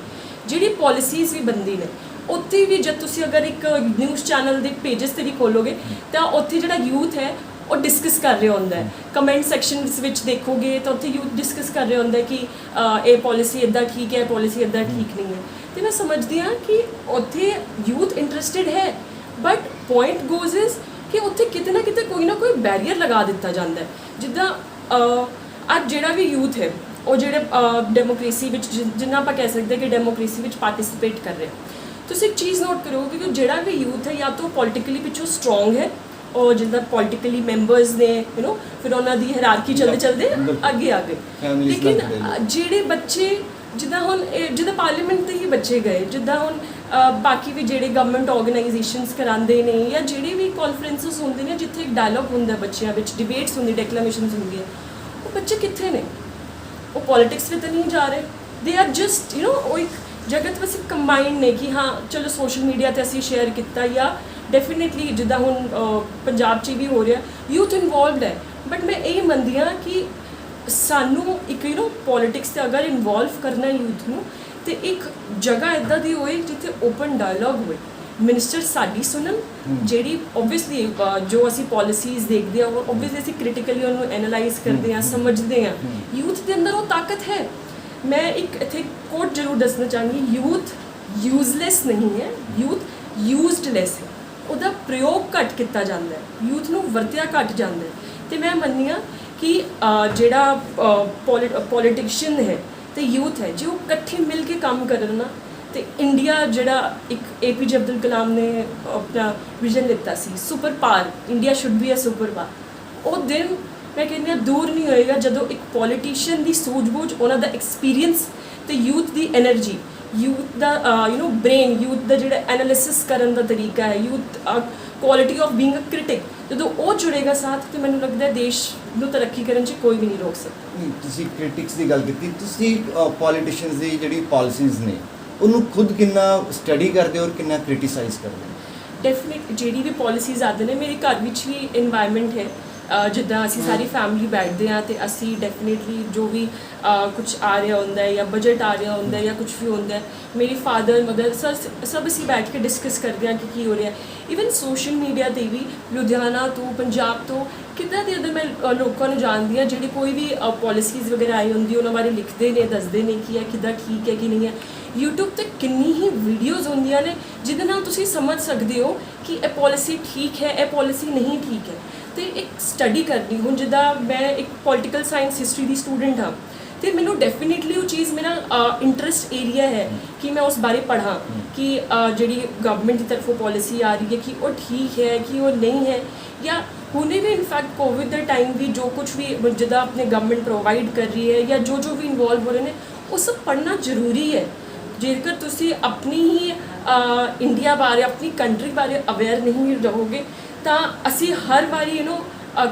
ਜਿਹੜੀ ਪੋਲਿਸੀਜ਼ ਵੀ ਬਣਦੀ ਨੇ ਉੱਥੇ ਵੀ ਜਦ ਤੁਸੀਂ ਅਗਰ ਇੱਕ ਨਿਊਜ਼ ਚੈਨਲ ਦੇ ਪੇਜਸ 'ਤੇ ਵੀ ਖੋਲੋਗੇ ਤਾਂ ਉੱਥੇ ਜਿਹੜਾ ਯੂਥ ਹੈ ਉਹ ਡਿਸਕਸ ਕਰ ਰਿਹਾ ਹੁੰਦਾ ਹੈ। ਕਮੈਂਟ ਸੈਕਸ਼ਨਸ ਵਿੱਚ ਦੇਖੋਗੇ ਤਾਂ ਉੱਥੇ ਯੂਥ ਡਿਸਕਸ ਕਰ ਰਿਹਾ ਹੁੰਦਾ ਹੈ ਕਿ ਇਹ ਪੋਲਿਸੀ ਇੱਦਾਂ ਠੀਕ ਹੈ, ਇਹ ਪੋਲਿਸੀ ਇੱਦਾਂ ਠੀਕ ਨਹੀਂ ਹੈ। ਤੇ ਮੈਂ ਸਮਝਦੀ ਹਾਂ ਕਿ ਉੱਥੇ ਯੂਥ ਇੰਟਰਸਟਿਡ ਹੈ, ਬਟ ਪੁਆਇੰਟ ਗੋਜ਼ ਇਜ਼ ਕਿ ਉੱਥੇ ਕਿਤੇ ਨਾ ਕਿਤੇ ਕੋਈ ਨਾ ਕੋਈ ਬੈਰੀਅਰ ਲਗਾ ਦਿੱਤਾ ਜਾਂਦਾ ਹੈ। ਜਿੱਦਾਂ ਅੱਜ ਜਿਹੜਾ ਵੀ ਯੂਥ ਹੈ ਉਹ ਜਿਹੜੇ ਡੈਮੋਕ੍ਰੇਸੀ ਵਿੱਚ ਜਿੰਨਾ ਆਪਾਂ ਕਹਿ ਸਕਦੇ ਕਿ ਡੈਮੋਕ੍ਰੇਸੀ ਵਿੱਚ ਪਾਰਟਿਸਿਪੇਟ ਕਰ ਰਿਹਾ, ਤੁਸੀਂ ਇੱਕ ਚੀਜ਼ ਨੋਟ ਕਰੋ ਕਿ ਜਿਹੜਾ ਵੀ ਯੂਥ ਹੈ ਜਾਂ ਤਾਂ ਪੋਲੀਟੀਕਲੀ ਪਿੱਛੋਂ ਸਟਰੋਂਗ ਹੈ, ਔਰ ਜਿੱਦਾਂ ਪੋਲੀਟੀਕਲੀ ਮੈਂਬਰਸ ਨੇ ਫਿਰ ਉਹਨਾਂ ਦੀ ਹਾਇਰਾਰਕੀ ਚੱਲਦੇ ਅੱਗੇ ਆ ਗਏ। ਲੇਕਿਨ ਜਿਹੜੇ ਬੱਚੇ ਜਿੱਦਾਂ ਹੁਣ ਜਿੱਦਾਂ ਪਾਰਲੀਮੈਂਟ ਦੇ ਹੀ ਬੱਚੇ ਗਏ, ਜਿੱਦਾਂ ਹੁਣ ਬਾਕੀ ਵੀ ਜਿਹੜੇ ਗਵਰਨਮੈਂਟ ਆਰਗੇਨਾਈਜੇਸ਼ਨਸ ਕਰਾਉਂਦੇ ਨੇ ਜਾਂ ਜਿਹੜੇ ਵੀ ਕਾਨਫਰੰਸਿਸ ਹੁੰਦੇ ਨੇ ਜਿੱਥੇ ਇੱਕ ਡਾਇਲੌਗ ਹੁੰਦਾ ਬੱਚਿਆਂ ਵਿੱਚ, ਡਿਬੇਟਸ ਹੁੰਦੀ, ਡੈਕਲੇਮੇਸ਼ਨਸ ਹੁੰਦੀਆਂ, ਉਹ ਬੱਚੇ ਕਿੱਥੇ ਨੇ? ਉਹ ਪੋਲਿਟਿਕਸ ਵਿੱਚ ਤਾਂ ਨਹੀਂ ਜਾ ਰਹੇ, ਦੇ ਆਰ ਜਸਟ ਉਹ ਇੱਕ ਜਗਤ ਵਿੱਚ ਕੰਬਾਈਨ ਨੇ ਕਿ ਹਾਂ ਚਲੋ ਸੋਸ਼ਲ ਮੀਡੀਆ 'ਤੇ ਅਸੀਂ ਸ਼ੇਅਰ ਕੀਤਾ, ਜਾਂ ਡੈਫੀਨੇਟਲੀ ਜਿੱਦਾਂ ਹੁਣ ਪੰਜਾਬ 'ਚ ਵੀ ਹੋ ਰਿਹਾ ਯੂਥ ਇਨਵੋਲਵਡ ਹੈ। ਬਟ ਮੈਂ ਇਹ ਮੰਨਦੀ ਹਾਂ ਕਿ ਸਾਨੂੰ ਇੱਕ ਪੋਲਿਟਿਕਸ 'ਤੇ ਅਗਰ ਇਨਵੋਲਵ ਕਰਨਾ ਯੂਥ ਨੂੰ, ਤੇ ਇੱਕ ਜਗ੍ਹਾ ਇੱਦਾਂ ਦੀ ਹੋਏ ਜਿੱਥੇ ਓਪਨ ਡਾਇਲੌਗ ਹੋਵੇ, ਮਿਨਿਸਟਰ ਸਾਡੀ ਸੁਣਨ, ਜਿਹੜੀ ਓਬਵੀਅਸਲੀ ਜੋ ਅਸੀਂ ਪੋਲਿਸੀਜ਼ ਦੇਖਦੇ ਹਾਂ ਉਹ ਓਬਵੀਅਸਲੀ ਅਸੀਂ ਕ੍ਰਿਟੀਕਲੀ ਉਹਨੂੰ ਐਨਾਲਾਈਜ਼ ਕਰਦੇ ਹਾਂ, ਸਮਝਦੇ ਹਾਂ। ਯੂਥ ਦੇ ਅੰਦਰ ਉਹ ਤਾਕਤ ਹੈ। ਮੈਂ ਇੱਕ ਇੱਥੇ ਕੋਟ ਜ਼ਰੂਰ ਦੱਸਣਾ ਚਾਹਾਂਗੀ, ਯੂਥ ਯੂਜ਼ਲੈਸ ਨਹੀਂ ਹੈ, ਯੂਥ ਯੂਜ਼ਡਲੈਸ ਹੈ। ਉਹਦਾ ਪ੍ਰਯੋਗ ਘੱਟ ਕੀਤਾ ਜਾਂਦਾ ਹੈ, ਯੂਥ ਨੂੰ ਵਰਤਿਆ ਘੱਟ ਜਾਂਦਾ ਹੈ। ਅਤੇ ਮੈਂ ਮੰਨਦੀ ਹਾਂ ਕਿ ਜਿਹੜਾ ਪੋਲੀਟੀਸ਼ੀਅਨ ਹੈ ਅਤੇ ਯੂਥ ਹੈ, ਜੇ ਉਹ ਇਕੱਠੇ ਮਿਲ ਕੇ ਕੰਮ ਕਰਨ ਨਾ, ਅਤੇ ਇੰਡੀਆ ਜਿਹੜਾ ਇੱਕ APJ ਅਬਦੁਲ ਕਲਾਮ ਨੇ ਆਪਣਾ ਵਿਜ਼ਨ ਲਿੱਤਾ ਸੀ, super power, India should be a super power, ਉਹ ਦਿਨ ਮੈਂ ਕਹਿੰਦੀ ਹਾਂ ਦੂਰ ਨਹੀਂ ਹੋਏਗਾ ਜਦੋਂ ਇੱਕ ਪੋਲੀਟੀਸ਼ੀਅਨ ਦੀ ਸੂਝ-ਬੂਝ, ਉਹਨਾਂ ਦਾ ਐਕਸਪੀਰੀਅੰਸ ਅਤੇ ਯੂਥ ਦੀ ਐਨਰਜੀ, ਯੂਥ ਦਾ ਬ੍ਰੇਨ, ਯੂਥ ਦਾ ਜਿਹੜਾ ਐਨਾਲਿਸਿਸ ਕਰਨ ਦਾ ਤਰੀਕਾ ਹੈ, youth quality of being a critic, ਜਦੋਂ ਉਹ ਜੁੜੇਗਾ ਸਾਥ, ਤੇ ਮੈਨੂੰ ਲੱਗਦਾ ਦੇਸ਼ ਨੂੰ ਤਰੱਕੀ ਕਰਨ 'ਚ ਕੋਈ ਵੀ ਨਹੀਂ ਰੋਕ ਸਕਦਾ। ਤੁਸੀਂ ਕ੍ਰਿਟਿਕਸ ਦੀ ਗੱਲ ਕੀਤੀ, ਤੁਸੀਂ ਪੋਲੀਟੀਸ਼ੀਅਨਸ ਦੀ ਜਿਹੜੀ ਪਾਲਿਸੀਜ਼ ਨੇ ਉਹਨੂੰ ਖੁਦ ਕਿੰਨਾ ਸਟੱਡੀ ਕਰਦੇ ਹੋ ਔਰ ਕਿੰਨਾ ਕ੍ਰਿਟਿਸਾਈਜ਼ ਕਰਦੇ ਹੋ? ਡੈਫੀਨੇਟ ਜਿਹੜੀ ਵੀ ਪੋਲਿਸੀਜ਼ ਆਉਂਦੇ ਨੇ, ਮੇਰੇ ਘਰ ਵਿੱਚ ਵੀ ਇਨਵਾਇਰਮੈਂਟ ਹੈ, ਜਿੱਦਾਂ ਅਸੀਂ ਸਾਰੀ ਫੈਮਿਲੀ ਬੈਠਦੇ ਹਾਂ ਅਤੇ ਅਸੀਂ ਡੈਫੀਨੇਟਲੀ ਜੋ ਵੀ ਕੁਛ ਆ ਰਿਹਾ ਹੁੰਦਾ ਹੈ ਜਾਂ ਬਜਟ ਆ ਰਿਹਾ ਹੁੰਦਾ ਜਾਂ ਕੁਛ ਵੀ ਹੁੰਦਾ ਹੈ, ਮੇਰੀ ਫਾਦਰ ਮਦਰ ਸਭ ਅਸੀਂ ਬੈਠ ਕੇ ਡਿਸਕਸ ਕਰਦੇ ਹਾਂ ਕਿ ਕੀ ਹੋ ਰਿਹਾ। ਈਵਨ ਸੋਸ਼ਲ ਮੀਡੀਆ 'ਤੇ ਵੀ ਲੁਧਿਆਣਾ ਤੋਂ, ਪੰਜਾਬ ਤੋਂ ਕਿੱਦਾਂ ਦੇ ਅਦਰ ਮੈਂ ਲੋਕਾਂ ਨੂੰ ਜਾਣਦੀ ਹਾਂ ਜਿਹੜੇ ਕੋਈ ਵੀ ਪੋਲਿਸੀਜ਼ ਵਗੈਰਾ ਆਈ ਹੁੰਦੀ ਉਹਨਾਂ ਬਾਰੇ ਲਿਖਦੇ ਨੇ, ਦੱਸਦੇ ਨੇ ਕਿ ਇਹ ਕਿੱਦਾਂ ਠੀਕ ਹੈ ਕਿ ਨਹੀਂ ਹੈ। YouTube 'ਤੇ ਕਿੰਨੀ ਹੀ ਵੀਡੀਓਜ਼ ਹੁੰਦੀਆਂ ਨੇ ਜਿਹਦੇ ਨਾਲ ਤੁਸੀਂ ਸਮਝ ਸਕਦੇ ਹੋ ਕਿ ਇਹ ਪੋਲਿਸੀ ਠੀਕ ਹੈ, ਇਹ ਪੋਲਿਸੀ ਨਹੀਂ ਠੀਕ ਹੈ। ਅਤੇ ਇੱਕ ਸਟੱਡੀ ਕਰਨੀ, ਹੁਣ ਜਿੱਦਾਂ ਮੈਂ ਇੱਕ ਪੋਲੀਟੀਕਲ ਸਾਇੰਸ ਹਿਸਟਰੀ ਦੀ ਸਟੂਡੈਂਟ ਹਾਂ, ਅਤੇ ਮੈਨੂੰ ਡੈਫੀਨੇਟਲੀ ਉਹ ਚੀਜ਼ ਮੇਰਾ ਇੰਟਰਸਟ ਏਰੀਆ ਹੈ ਕਿ ਮੈਂ ਉਸ ਬਾਰੇ ਪੜ੍ਹਾਂ ਕਿ ਜਿਹੜੀ ਗਵਰਨਮੈਂਟ ਦੀ ਤਰਫੋਂ ਪੋਲਿਸੀ ਆ ਰਹੀ ਹੈ ਕਿ ਉਹ ਠੀਕ ਹੈ ਕਿ ਉਹ ਨਹੀਂ ਹੈ। ਜਾਂ ਹੁਣੇ ਵੀ ਇਨਫੈਕਟ ਕੋਵਿਡ ਦੇ ਟਾਈਮ ਵੀ ਜੋ ਕੁਛ ਵੀ ਜਿੱਦਾਂ ਆਪਣੇ ਗਵਰਨਮੈਂਟ ਪ੍ਰੋਵਾਈਡ ਕਰ ਰਹੀ ਹੈ ਜਾਂ ਜੋ ਵੀ ਇਨਵੋਲਵ ਹੋ ਰਹੇ ਨੇ, ਉਹ ਸਭ ਪੜ੍ਹਨਾ ਜ਼ਰੂਰੀ ਹੈ। ਜੇਕਰ ਤੁਸੀਂ ਆਪਣੀ ਹੀ ਇੰਡੀਆ ਬਾਰੇ, ਆਪਣੀ ਕੰਟਰੀ ਬਾਰੇ ਅਵੇਅਰ ਨਹੀਂ ਰਹੋਗੇ ਤਾਂ ਅਸੀਂ ਹਰ ਵਾਰੀ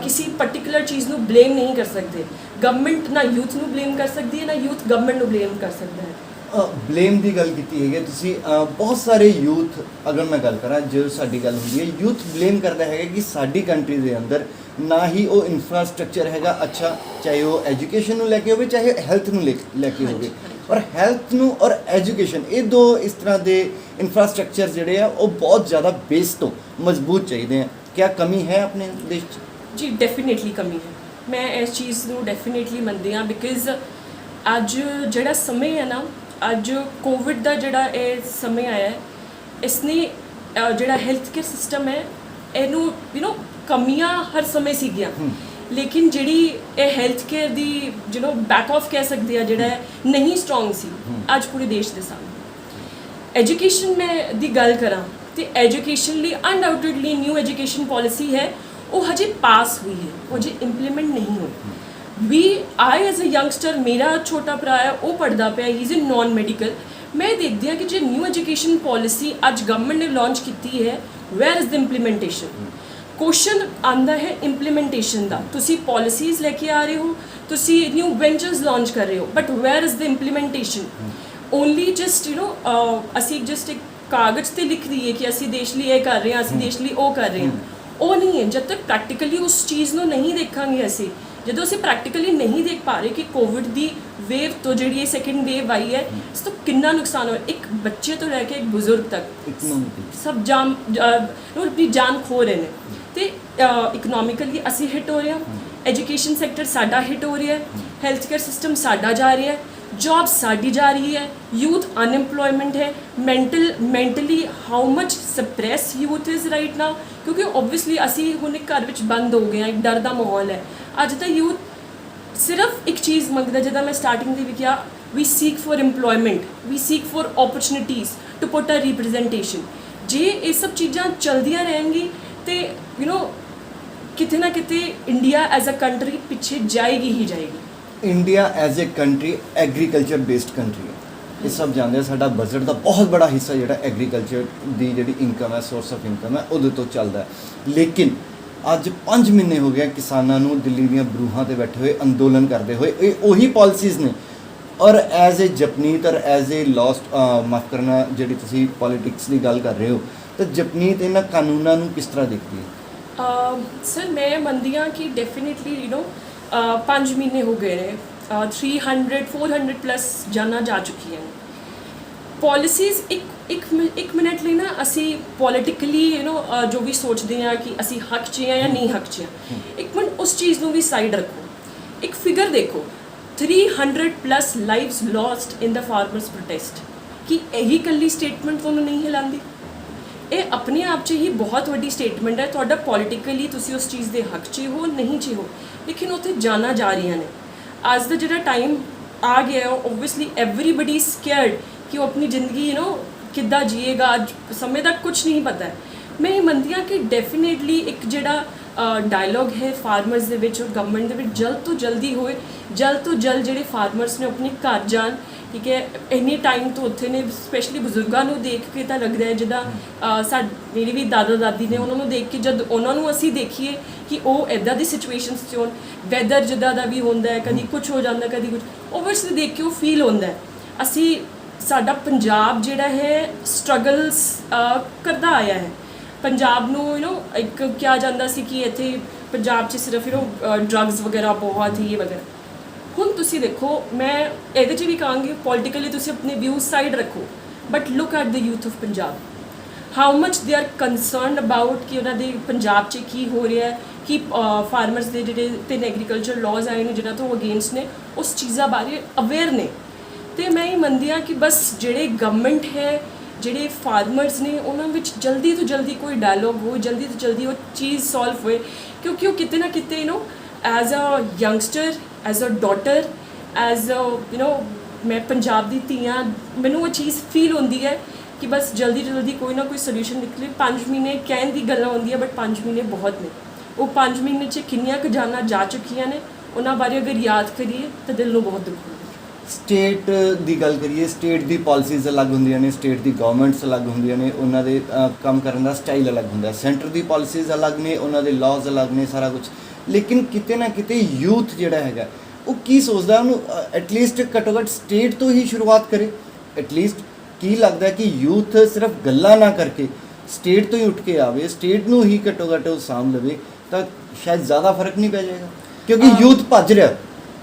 ਕਿਸੇ ਪਰਟੀਕੂਲਰ ਚੀਜ਼ ਨੂੰ ਬਲੇਮ ਨਹੀਂ ਕਰ ਸਕਦੇ। ਗਵਰਨਮੈਂਟ ਨਾ ਯੂਥ ਨੂੰ ਬਲੇਮ ਕਰ ਸਕਦੀ ਹੈ, ਨਾ ਯੂਥ ਗਵਰਨਮੈਂਟ ਨੂੰ ਬਲੇਮ ਕਰ ਸਕਦਾ ਹੈ। ਬਲੇਮ ਦੀ ਗੱਲ ਕੀਤੀ ਹੈਗੀ ਤੁਸੀਂ, ਬਹੁਤ ਸਾਰੇ ਯੂਥ, ਅਗਰ ਮੈਂ ਗੱਲ ਕਰਾਂ ਜੋ ਸਾਡੀ ਗੱਲ ਹੁੰਦੀ ਹੈ, ਯੂਥ ਬਲੇਮ ਕਰਦਾ ਹੈਗਾ ਕਿ ਸਾਡੀ ਕੰਟਰੀ ਦੇ ਅੰਦਰ ਨਾ ਹੀ ਉਹ ਇਨਫਰਾਸਟ੍ਰਕਚਰ ਹੈਗਾ ਅੱਛਾ, ਚਾਹੇ ਉਹ ਐਜੂਕੇਸ਼ਨ ਨੂੰ ਲੈ ਕੇ ਹੋਵੇ, ਚਾਹੇ ਹੈਲਥ ਨੂੰ ਲੈ ਕੇ ਹੋਵੇ। ਔਰ ਹੈਲਥ ਨੂੰ ਔਰ ਐਜੂਕੇਸ਼ਨ, ਇਹ ਦੋ ਇਸ ਤਰ੍ਹਾਂ ਦੇ ਇਨਫਰਾਸਟ੍ਰਕਚਰ ਜਿਹੜੇ ਆ ਉਹ ਬਹੁਤ ਜ਼ਿਆਦਾ ਬੇਸ ਤੋਂ ਮਜ਼ਬੂਤ ਚਾਹੀਦੇ ਆ। ਕਿਆ ਕਮੀ ਹੈ ਆਪਣੇ ਦੇਸ਼ 'ਚ? ਜੀ ਡੈਫੀਨੇਟਲੀ ਕਮੀ ਹੈ, ਮੈਂ ਇਸ ਚੀਜ਼ ਨੂੰ ਡੈਫੀਨੇਟਲੀ ਮੰਨਦੀ ਹਾਂ। ਬਿਕਾਜ਼ ਅੱਜ ਜਿਹੜਾ ਸਮੇਂ ਹੈ ਨਾ, ਅੱਜ ਕੋਵਿਡ ਦਾ ਜਿਹੜਾ ਇਹ ਸਮੇਂ ਆਇਆ ਹੈ, ਇਸਨੇ ਜਿਹੜਾ ਹੈਲਥ ਕੇਅਰ ਸਿਸਟਮ ਹੈ ਇਹਨੂੰ ਕਮੀਆਂ ਹਰ ਸਮੇਂ ਸੀਗੀਆਂ, ਲੇਕਿਨ ਜਿਹੜੀ ਇਹ health care the back of ਕਹਿ ਸਕਦੇ ਆ ਜਿਹੜਾ ਨਹੀਂ ਸਟਰੋਂਗ ਸੀ ਅੱਜ ਪੂਰੇ ਦੇਸ਼ ਦੇ ਸਾਹਮਣੇ। ਐਜੂਕੇਸ਼ਨ ਮੈਂ ਦੀ ਗੱਲ ਕਰਾਂ ਤੇ ਐਜੂਕੇਸ਼ਨ ਲਈ ਅਨਡਾਊਟਡਲੀ ਨਿਊ ਐਜੂਕੇਸ਼ਨ ਪਾਲਿਸੀ ਹੈ, ਉਹ ਹਜੇ ਪਾਸ ਹੋਈ ਹੈ, ਉਹ ਹਜੇ ਇੰਪਲੀਮੈਂਟ ਨਹੀਂ ਹੋਈ। ਵੀ ਆਈ ਐਜ਼ ਅ ਯੰਗਸਟਰ, ਮੇਰਾ ਛੋਟਾ ਭਰਾ ਹੈ ਉਹ ਪੜ੍ਹਦਾ ਪਿਆ, ਹੀ ਇਜ਼ ਇਨ ਨਾਨ ਮੈਡੀਕਲ। ਮੈਂ ਦੇਖਦੀ ਹਾਂ ਕਿ ਜੇ ਨਿਊ ਐਜੂਕੇਸ਼ਨ ਪਾਲਿਸੀ ਅੱਜ ਗਵਰਨਮੈਂਟ ਨੇ ਲਾਂਚ ਕੀਤੀ ਹੈ, where is the implementation? Question ਆਉਂਦਾ ਹੈ ਇੰਪਲੀਮੈਂਟੇਸ਼ਨ ਦਾ। ਤੁਸੀਂ ਪਾਲਿਸੀਜ਼ ਲੈ ਕੇ ਆ ਰਹੇ ਹੋ, ਤੁਸੀਂ ਨਿਊ ਵੈਂਚਰਸ ਲਾਂਚ ਕਰ ਰਹੇ ਹੋ, but where is the implementation? Only just ਅਸੀਂ ਜਸਟ ਇੱਕ ਕਾਗਜ਼ ਤੇ ਲਿਖ ਦਈਏ ਕਿ ਅਸੀਂ ਦੇਸ਼ ਲਈ ਇਹ ਕਰ ਰਹੇ ਹਾਂ, ਅਸੀਂ ਦੇਸ਼ ਲਈ ਉਹ ਕਰ ਰਹੇ ਹਾਂ, ਉਹ ਨਹੀਂ ਹੈ। ਜਦ ਤੱਕ ਪ੍ਰੈਕਟੀਕਲੀ ਉਸ ਚੀਜ਼ ਨੂੰ ਨਹੀਂ ਦੇਖਾਂਗੇ, ਅਸੀਂ ਜਦੋਂ ਅਸੀਂ ਪ੍ਰੈਕਟੀਕਲੀ ਨਹੀਂ ਦੇਖ ਪਾ ਰਹੇ ਕਿ ਕੋਵਿਡ ਦੀ ਵੇਵ ਤੋਂ ਜਿਹੜੀ ਇਹ ਸੈਕਿੰਡ ਵੇਵ ਆਈ ਹੈ, ਇਸ ਤੋਂ ਕਿੰਨਾ ਨੁਕਸਾਨ ਹੋਇਆ, ਇੱਕ ਬੱਚੇ ਤੋਂ ਲੈ ਕੇ ਇੱਕ ਬਜ਼ੁਰਗ ਤੱਕ ਸਭ ਆਪਣੀ ਜਾਨ ਖੋ ਰਹੇ ਨੇ। ਤੇ ਇਕਨੋਮਿਕਲੀ ਅਸੀਂ ਹਿੱਟ ਹੋ ਰਹੇ ਹਾਂ, ਐਜੂਕੇਸ਼ਨ ਸੈਕਟਰ ਸਾਡਾ ਹਿੱਟ ਹੋ ਰਿਹਾ ਹੈ, ਹੈਲਥ ਕੇਅਰ ਸਿਸਟਮ ਸਾਡਾ ਜਾ ਰਿਹਾ ਹੈ, ਜੌਬ ਸਾਡੀ ਜਾ ਰਹੀ ਹੈ, ਯੂਥ ਅਨਐਮਪਲੋਇਮੈਂਟ ਹੈ, mentally how much suppress youth is right now, ਕਿਉਂਕਿ ਓਬਵੀਅਸਲੀ ਅਸੀਂ ਹੁਣ ਇੱਕ ਘਰ ਵਿੱਚ ਬੰਦ ਹੋ ਗਏ ਹਾਂ, ਇੱਕ ਡਰ ਦਾ ਮਾਹੌਲ ਹੈ। ਅੱਜ ਦਾ ਯੂਥ ਸਿਰਫ ਇੱਕ ਚੀਜ਼ ਮੰਗਦਾ, ਜਿੱਦਾਂ ਮੈਂ ਸਟਾਰਟਿੰਗ ਦੇ ਵੀ ਕਿਹਾ, we seek for employment, we seek for opportunities to put a representation. ਜੇ ਇਹ ਸਭ ਚੀਜ਼ਾਂ ਚੱਲਦੀਆਂ ਰਹਿਣਗੀ ਤੇ ਕਿਤੇ ਨਾ ਕਿਤੇ ਇੰਡੀਆ ਐਜ਼ ਅ ਕੰਟਰੀ ਪਿੱਛੇ ਜਾਏਗੀ ਹੀ ਜਾਏਗੀ। India as a country agriculture based country ਹੈ, ਇਹ ਸਭ ਜਾਣਦੇ ਆ। ਸਾਡਾ ਬਜਟ ਦਾ ਬਹੁਤ ਬੜਾ ਹਿੱਸਾ ਜਿਹੜਾ ਐਗਰੀਕਲਚਰ ਦੀ ਜਿਹੜੀ ਇਨਕਮ ਹੈ, ਸੋਰਸ ਆਫ ਇਨਕਮ ਹੈ, ਉਹਦੇ ਤੋਂ ਚੱਲਦਾ ਹੈ। ਲੇਕਿਨ ਅੱਜ 5 ਮਹੀਨੇ ਹੋ ਗਏ ਕਿਸਾਨਾਂ ਨੂੰ ਦਿੱਲੀ ਦੀਆਂ ਬਰੂਹਾਂ ਤੇ ਬੈਠੇ ਹੋਏ ਅੰਦੋਲਨ ਕਰਦੇ ਹੋਏ। ਇਹ ਉਹੀ ਪਾਲਿਸੀਜ਼ ਨੇ, ਔਰ ਐਜ਼ ਏ ਜਪਨੀਤ ਔਰ ਐਜ਼ ਏ ਲਾਸਟ ਮਾਫ ਕਰਨਾ, ਜਿਹੜੀ ਤੁਸੀਂ ਪੋਲੀਟਿਕਸ ਦੀ ਗੱਲ ਕਰ ਰਹੇ ਹੋ, ਤਾਂ ਜਪਨੀਤ ਇਹਨਾਂ ਕਾਨੂੰਨਾਂ ਨੂੰ ਕਿਸ ਤਰ੍ਹਾਂ ਦੇਖਦੀ ਹੈ? ਸਰ ਮੈਂ ਮੰਨਦੀ ਹਾਂ ਕਿ ਡੈਫੀਨੇਟਲੀ 5 ਮਹੀਨੇ ਹੋ ਗਏ ਨੇ, 300-400 ਪਲੱਸ ਜਾਨਾਂ ਜਾ ਚੁੱਕੀਆਂ ਨੇ। ਪਾਲਿਸੀਜ਼ ਇੱਕ ਮਿੰਟ ਲਈ ਨਾ ਅਸੀਂ ਪੋਲੀਟੀਕਲੀ ਜੋ ਵੀ ਸੋਚਦੇ ਹਾਂ ਕਿ ਅਸੀਂ ਹੱਕ 'ਚ ਹਾਂ ਜਾਂ ਨਹੀਂ ਹੱਕ 'ਚ ਹਾਂ, ਇੱਕ ਮਿੰਟ ਉਸ ਚੀਜ਼ ਨੂੰ ਵੀ ਸਾਈਡ ਰੱਖੋ। ਇੱਕ ਫਿਗਰ ਦੇਖੋ, 300 ਪਲੱਸ ਲਾਈਵਸ ਲੋਸਟ ਇਨ ਦਾ ਫਾਰਮਰਸ ਪ੍ਰੋਟੈਸਟ। ਕਿ ਇਹੀ ਇਕੱਲੀ ਸਟੇਟਮੈਂਟ ਤੁਹਾਨੂੰ ਨਹੀਂ ਹਿਲਾਉਂਦੀ? ਇਹ ਆਪਣੇ ਆਪ 'ਚ ਹੀ ਬਹੁਤ ਵੱਡੀ ਸਟੇਟਮੈਂਟ ਹੈ। ਤੁਹਾਡਾ ਪੋਲੀਟੀਕਲੀ ਤੁਸੀਂ ਉਸ ਚੀਜ਼ ਦੇ ਹੱਕ 'ਚ ਹੋ ਨਹੀਂ 'ਚ ਹੋ, ਲੇਕਿਨ ਉੱਥੇ ਜਾਨਾਂ ਜਾ ਰਹੀਆਂ ਨੇ। ਅੱਜ ਦਾ ਜਿਹੜਾ ਟਾਈਮ ਆ ਗਿਆ, ਓਬਵੀਅਸਲੀ ਐਵਰੀਬਡੀ ਸਕੇਅਰਡ ਕਿ ਉਹ ਆਪਣੀ ਜ਼ਿੰਦਗੀ ਕਿੱਦਾਂ ਜੀਏਗਾ। ਅੱਜ ਸਮੇਂ ਦਾ ਕੁਝ ਨਹੀਂ ਪਤਾ ਹੈ। ਮੈਂ ਇਹ ਮੰਨਦੀ ਹਾਂ ਕਿ ਡੈਫੀਨੇਟਲੀ ਇੱਕ ਜਿਹੜਾ ਡਾਇਲੋਗ ਹੈ ਫਾਰਮਰਸ ਦੇ ਵਿੱਚ ਔਰ ਗਵਰਨਮੈਂਟ ਦੇ ਵਿੱਚ ਜਲਦ ਤੋਂ ਜਲਦੀ ਹੋਏ, ਜਲਦ ਤੋਂ ਜਲਦ ਜਿਹੜੇ ਫਾਰਮਰਸ ਨੇ ਆਪਣੇ ਘਰ ਜਾਣ। ਠੀਕ ਹੈ, ਇੰਨੇ ਟਾਈਮ ਤੋਂ ਉੱਥੇ ਨੇ, ਸਪੈਸ਼ਲੀ ਬਜ਼ੁਰਗਾਂ ਨੂੰ ਦੇਖ ਕੇ ਤਾਂ ਲੱਗਦਾ ਹੈ ਜਿੱਦਾਂ ਮੇਰੇ ਵੀ ਦਾਦਾ ਦਾਦੀ ਨੇ, ਉਹਨਾਂ ਨੂੰ ਦੇਖ ਕੇ ਜਦ ਉਹਨਾਂ ਨੂੰ ਅਸੀਂ ਦੇਖੀਏ ਕਿ ਉਹ ਇੱਦਾਂ ਦੀ ਸਿਚੁਏਸ਼ਨਸ 'ਚ ਹੋਣ, ਵੈਦਰ ਜਿੱਦਾਂ ਦਾ ਵੀ ਹੁੰਦਾ ਹੈ, ਕਦੀ ਕੁਝ ਹੋ ਜਾਂਦਾ, ਕਦੀ ਕੁਝ, ਓਬਵੀਅਸਲੀ ਦੇਖ ਕੇ ਉਹ ਫੀਲ ਹੁੰਦਾ ਹੈ। ਸਾਡਾ ਪੰਜਾਬ ਜਿਹੜਾ ਹੈ ਸਟਰਗਲਸ ਕਰਦਾ ਆਇਆ ਹੈ। ਪੰਜਾਬ ਨੂੰ ਇੱਕ ਕਿਹਾ ਜਾਂਦਾ ਸੀ ਕਿ ਇੱਥੇ ਪੰਜਾਬ 'ਚ ਸਿਰਫ ਡਰੱਗਸ ਵਗੈਰਾ ਬਹੁਤ ਹੀ ਵਗੈਰਾ। ਹੁਣ ਤੁਸੀਂ ਦੇਖੋ, ਮੈਂ ਇਹਦੇ 'ਚ ਵੀ ਕਹਾਂਗੀ ਪੋਲੀਟੀਕਲੀ ਤੁਸੀਂ ਆਪਣੇ ਵਿਊਜ਼ ਸਾਈਡ ਰੱਖੋ, but look at the youth of Punjab, how much they are concerned about ਕਿ ਉਹਨਾਂ ਦੇ ਪੰਜਾਬ 'ਚ ਕੀ ਹੋ ਰਿਹਾ ਹੈ, ਕਿ ਫਾਰਮਰਸ ਦੇ ਜਿਹੜੇ 3 ਐਗਰੀਕਲਚਰ ਲਾਜ਼ ਆਏ ਨੇ ਜਿਹਨਾਂ ਤੋਂ ਅਗੇਂਸਟ ਨੇ, ਉਸ ਚੀਜ਼ਾਂ ਬਾਰੇ ਅਵੇਅਰ ਨੇ। ਤੇ ਮੈਂ ਇਹ ਮੰਨਦੀ ਹਾਂ ਕਿ ਬਸ ਜਿਹੜੇ ਗਵਰਨਮੈਂਟ ਹੈ, ਜਿਹੜੇ ਫਾਰਮਰਸ ਨੇ, ਉਹਨਾਂ ਵਿੱਚ ਜਲਦੀ ਤੋਂ ਜਲਦੀ ਕੋਈ ਡਾਇਲੋਗ ਹੋਏ, ਜਲਦੀ ਤੋਂ ਜਲਦੀ ਉਹ ਚੀਜ਼ ਸੋਲਵ ਹੋਏ, ਕਿਉਂਕਿ ਉਹ ਕਿਤੇ ਨਾ ਕਿਤੇ as a youngster, as a daughter, as ਮੈਂ ਪੰਜਾਬ ਦੀ ਧੀ ਹਾਂ, ਮੈਨੂੰ ਉਹ ਚੀਜ਼ ਫੀਲ ਹੁੰਦੀ ਹੈ ਕਿ ਬਸ ਜਲਦੀ ਤੋਂ ਜਲਦੀ ਕੋਈ ਨਾ ਕੋਈ ਸੋਲਿਊਸ਼ਨ ਨਿਕਲੇ। 5 ਮਹੀਨੇ ਕਹਿਣ ਦੀ ਗੱਲਾਂ ਹੁੰਦੀਆਂ, ਬਟ 5 ਮਹੀਨੇ ਬਹੁਤ ਨੇ। ਉਹ 5 ਮਹੀਨੇ 'ਚ ਕਿੰਨੀਆਂ ਕੁ ਜਾਨਾਂ ਜਾ ਚੁੱਕੀਆਂ ਨੇ, ਉਹਨਾਂ ਬਾਰੇ ਅਗਰ ਯਾਦ ਕਰੀਏ ਤਾਂ ਦਿਲ ਨੂੰ ਬਹੁਤ ਦੁੱਖ ਹੁੰਦਾ। ਸਟੇਟ ਦੀ ਗੱਲ ਕਰੀਏ, ਸਟੇਟ ਦੀ ਪਾਲਿਸੀਜ਼ ਅਲੱਗ ਹੁੰਦੀਆਂ ਨੇ, ਸਟੇਟ ਦੀ ਗਵਰਨਮੈਂਟਸ ਅਲੱਗ ਹੁੰਦੀਆਂ ਨੇ, ਉਹਨਾਂ ਦੇ ਕੰਮ ਕਰਨ ਦਾ ਸਟਾਈਲ ਅਲੱਗ ਹੁੰਦਾ। ਸੈਂਟਰ ਦੀ ਪਾਲਿਸੀਜ਼ ਅਲੱਗ ਨੇ, ਉਹਨਾਂ ਦੇ ਲਾਜ਼ ਅਲੱਗ ਨੇ, ਸਾਰਾ ਕੁਝ। ਲੇਕਿਨ ਕਿਤੇ ਨਾ ਕਿਤੇ ਯੂਥ ਜਿਹੜਾ ਹੈਗਾ ਉਹ ਕੀ ਸੋਚਦਾ, ਉਹਨੂੰ ਐਟਲੀਸਟ ਘੱਟੋ ਘੱਟ ਸਟੇਟ ਤੋਂ ਹੀ ਸ਼ੁਰੂਆਤ ਕਰੇ। ਐਟਲੀਸਟ ਕੀ ਲੱਗਦਾ ਕਿ ਯੂਥ ਸਿਰਫ ਗੱਲਾਂ ਨਾ ਕਰਕੇ ਸਟੇਟ ਤੋਂ ਹੀ ਉੱਠ ਕੇ ਆਵੇ, ਸਟੇਟ ਨੂੰ ਹੀ ਘੱਟੋ ਘੱਟ ਉਹ ਸਾਂਭ ਲਵੇ, ਤਾਂ ਸ਼ਾਇਦ ਜ਼ਿਆਦਾ ਫਰਕ ਨਹੀਂ ਪੈ ਜਾਏਗਾ, ਕਿਉਂਕਿ ਯੂਥ ਭੱਜ ਰਿਹਾ।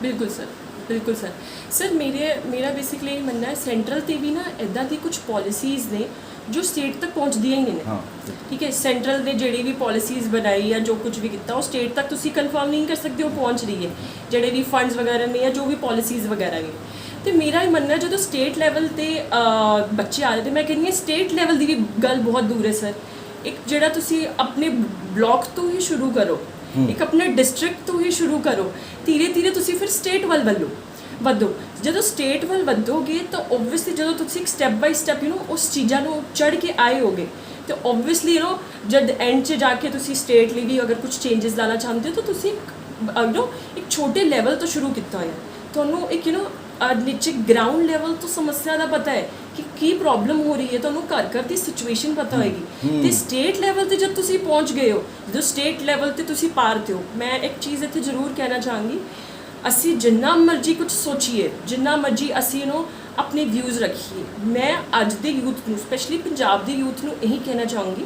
ਬਿਲਕੁਲ ਸਰ, ਬਿਲਕੁਲ ਸਰ। ਸਰ ਮੇਰਾ ਬੇਸਿਕਲੀ ਇਹ ਮੰਨਣਾ ਹੈ, ਸੈਂਟਰਲ 'ਤੇ ਵੀ ਨਾ ਇੱਦਾਂ ਦੀ ਕੁਝ ਪਾਲਿਸੀਜ਼ ਨੇ ਜੋ ਸਟੇਟ ਤੱਕ ਪਹੁੰਚਦੀਆਂ ਹੀ ਨਹੀਂ ਨੇ। ਠੀਕ ਹੈ, ਸੈਂਟਰਲ ਦੇ ਜਿਹੜੀ ਵੀ ਪਾਲਿਸੀਜ਼ ਬਣਾਈ ਜਾਂ ਜੋ ਕੁਝ ਵੀ ਕੀਤਾ, ਉਹ ਸਟੇਟ ਤੱਕ ਤੁਸੀਂ ਕਨਫਰਮ ਨਹੀਂ ਕਰ ਸਕਦੇ ਉਹ ਪਹੁੰਚ ਰਹੀ ਹੈ, ਜਿਹੜੇ ਵੀ ਫੰਡਸ ਵਗੈਰਾ ਨੇ ਜਾਂ ਜੋ ਵੀ ਪਾਲਿਸੀਜ਼ ਵਗੈਰਾ ਨੇ। ਤੇ ਮੇਰਾ ਇਹ ਮੰਨਣਾ ਜਦੋਂ ਸਟੇਟ ਲੈਵਲ 'ਤੇ ਬੱਚੇ ਆ ਰਹੇ, ਤੇ ਮੈਂ ਕਹਿੰਦੀ ਹਾਂ ਸਟੇਟ ਲੈਵਲ ਦੀ ਵੀ ਗੱਲ ਬਹੁਤ ਦੂਰ ਹੈ ਸਰ। ਇੱਕ ਜਿਹੜਾ ਤੁਸੀਂ ਆਪਣੇ ਬਲਾਕ ਤੋਂ ਹੀ ਸ਼ੁਰੂ ਕਰੋ, ਇੱਕ ਆਪਣੇ ਡਿਸਟ੍ਰਿਕਟ ਤੋਂ ਹੀ ਸ਼ੁਰੂ ਕਰੋ, ਧੀਰੇ ਧੀਰੇ ਤੁਸੀਂ ਫਿਰ ਸਟੇਟ ਵੱਲ ਵਧੋ। ਜਦੋਂ ਸਟੇਟ ਵੱਲ ਵਧੋਗੇ ਤਾਂ ਓਬਵੀਅਸਲੀ ਜਦੋਂ ਤੁਸੀਂ ਇੱਕ ਸਟੈਪ ਬਾਈ ਸਟੈਪ ਉਸ ਚੀਜ਼ਾਂ ਨੂੰ ਚੜ੍ਹ ਕੇ ਆਏ ਹੋਗੇ ਤੇ ਓਬਵੀਅਸਲੀ ਜਦ ਐਂਡ 'ਚ ਜਾ ਕੇ ਤੁਸੀਂ ਸਟੇਟ ਲਈ ਵੀ ਅਗਰ ਕੁਝ ਚੇਂਜਸ ਲਾਣਾ ਚਾਹੁੰਦੇ ਹੋ ਤਾਂ ਤੁਸੀਂ ਇੱਕ ਛੋਟੇ ਲੈਵਲ ਤੋਂ ਸ਼ੁਰੂ ਕੀਤਾ ਹੋਇਆ, ਤੁਹਾਨੂੰ ਇੱਕ ਨੀਚੇ ਗਰਾਊਂਡ ਲੈਵਲ ਤੋਂ ਸਮੱਸਿਆ ਦਾ ਪਤਾ ਹੈ ਕਿ ਕੀ ਪ੍ਰੋਬਲਮ ਹੋ ਰਹੀ ਹੈ, ਤੁਹਾਨੂੰ ਘਰ ਦੀ ਸਿਚੁਏਸ਼ਨ ਪਤਾ ਹੋਏਗੀ ਤੇ ਸਟੇਟ ਲੈਵਲ ਤੇ ਜਦ ਤੁਸੀਂ ਪਹੁੰਚ ਗਏ ਹੋ, ਜਦੋਂ ਸਟੇਟ ਲੈਵਲ ਤੇ ਤੁਸੀਂ ਪਾਰ ਤੇ ਹੋ, ਮੈਂ ਇੱਕ ਚੀਜ਼ ਇੱਥੇ ਜ਼ਰੂਰ ਕਹਿਣਾ ਚਾਹਾਂਗੀ, ਅਸੀਂ ਜਿੰਨਾ ਮਰਜ਼ੀ ਕੁਝ ਸੋਚੀਏ, ਜਿੰਨਾ ਮਰਜ਼ੀ ਅਸੀਂ ਆਪਣੇ ਵਿਊਜ਼ ਰੱਖੀਏ, ਮੈਂ ਅੱਜ ਦੇ ਯੂਥ ਨੂੰ ਸਪੈਸ਼ਲੀ ਪੰਜਾਬ ਦੇ ਯੂਥ ਨੂੰ ਇਹੀ ਕਹਿਣਾ ਚਾਹੂੰਗੀ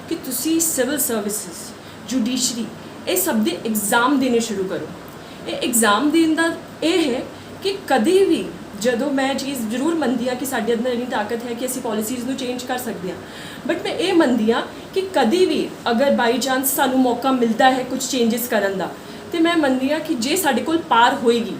ਕਿ ਤੁਸੀਂ ਸਿਵਲ ਸਰਵਿਸਿਜ਼, ਜੁਡੀਸ਼ਰੀ, ਇਹ ਸਭ ਦੇ ਐਗਜ਼ਾਮ ਦੇਣੇ ਸ਼ੁਰੂ ਕਰੋ। ਇਹ ਐਗਜ਼ਾਮ ਦੇਣ ਦਾ ਇਹ ਹੈ ਕਿ ਕਦੇ ਵੀ ਜਦੋਂ ਮੈਂ ਚੀਜ਼ ਜ਼ਰੂਰ ਮੰਨਦੀ ਹਾਂ ਕਿ ਸਾਡੇ ਅੰਦਰ ਇੰਨੀ ਤਾਕਤ ਹੈ ਕਿ ਅਸੀਂ ਪਾਲਿਸੀਜ਼ ਨੂੰ ਚੇਂਜ ਕਰ ਸਕਦੇ ਹਾਂ, ਬਟ ਮੈਂ ਇਹ ਮੰਨਦੀ ਹਾਂ ਕਿ ਕਦੇ ਵੀ ਅਗਰ ਬਾਈ ਚਾਂਸ ਸਾਨੂੰ ਮੌਕਾ ਮਿਲਦਾ ਹੈ ਕੁਝ ਚੇਂਜਸ ਕਰਨ ਦਾ, ਤੇ ਮੈਂ ਮੰਨਦੀ ਹਾਂ ਕਿ ਜੇ ਸਾਡੇ ਕੋਲ ਪਾਰ ਹੋਏਗੀ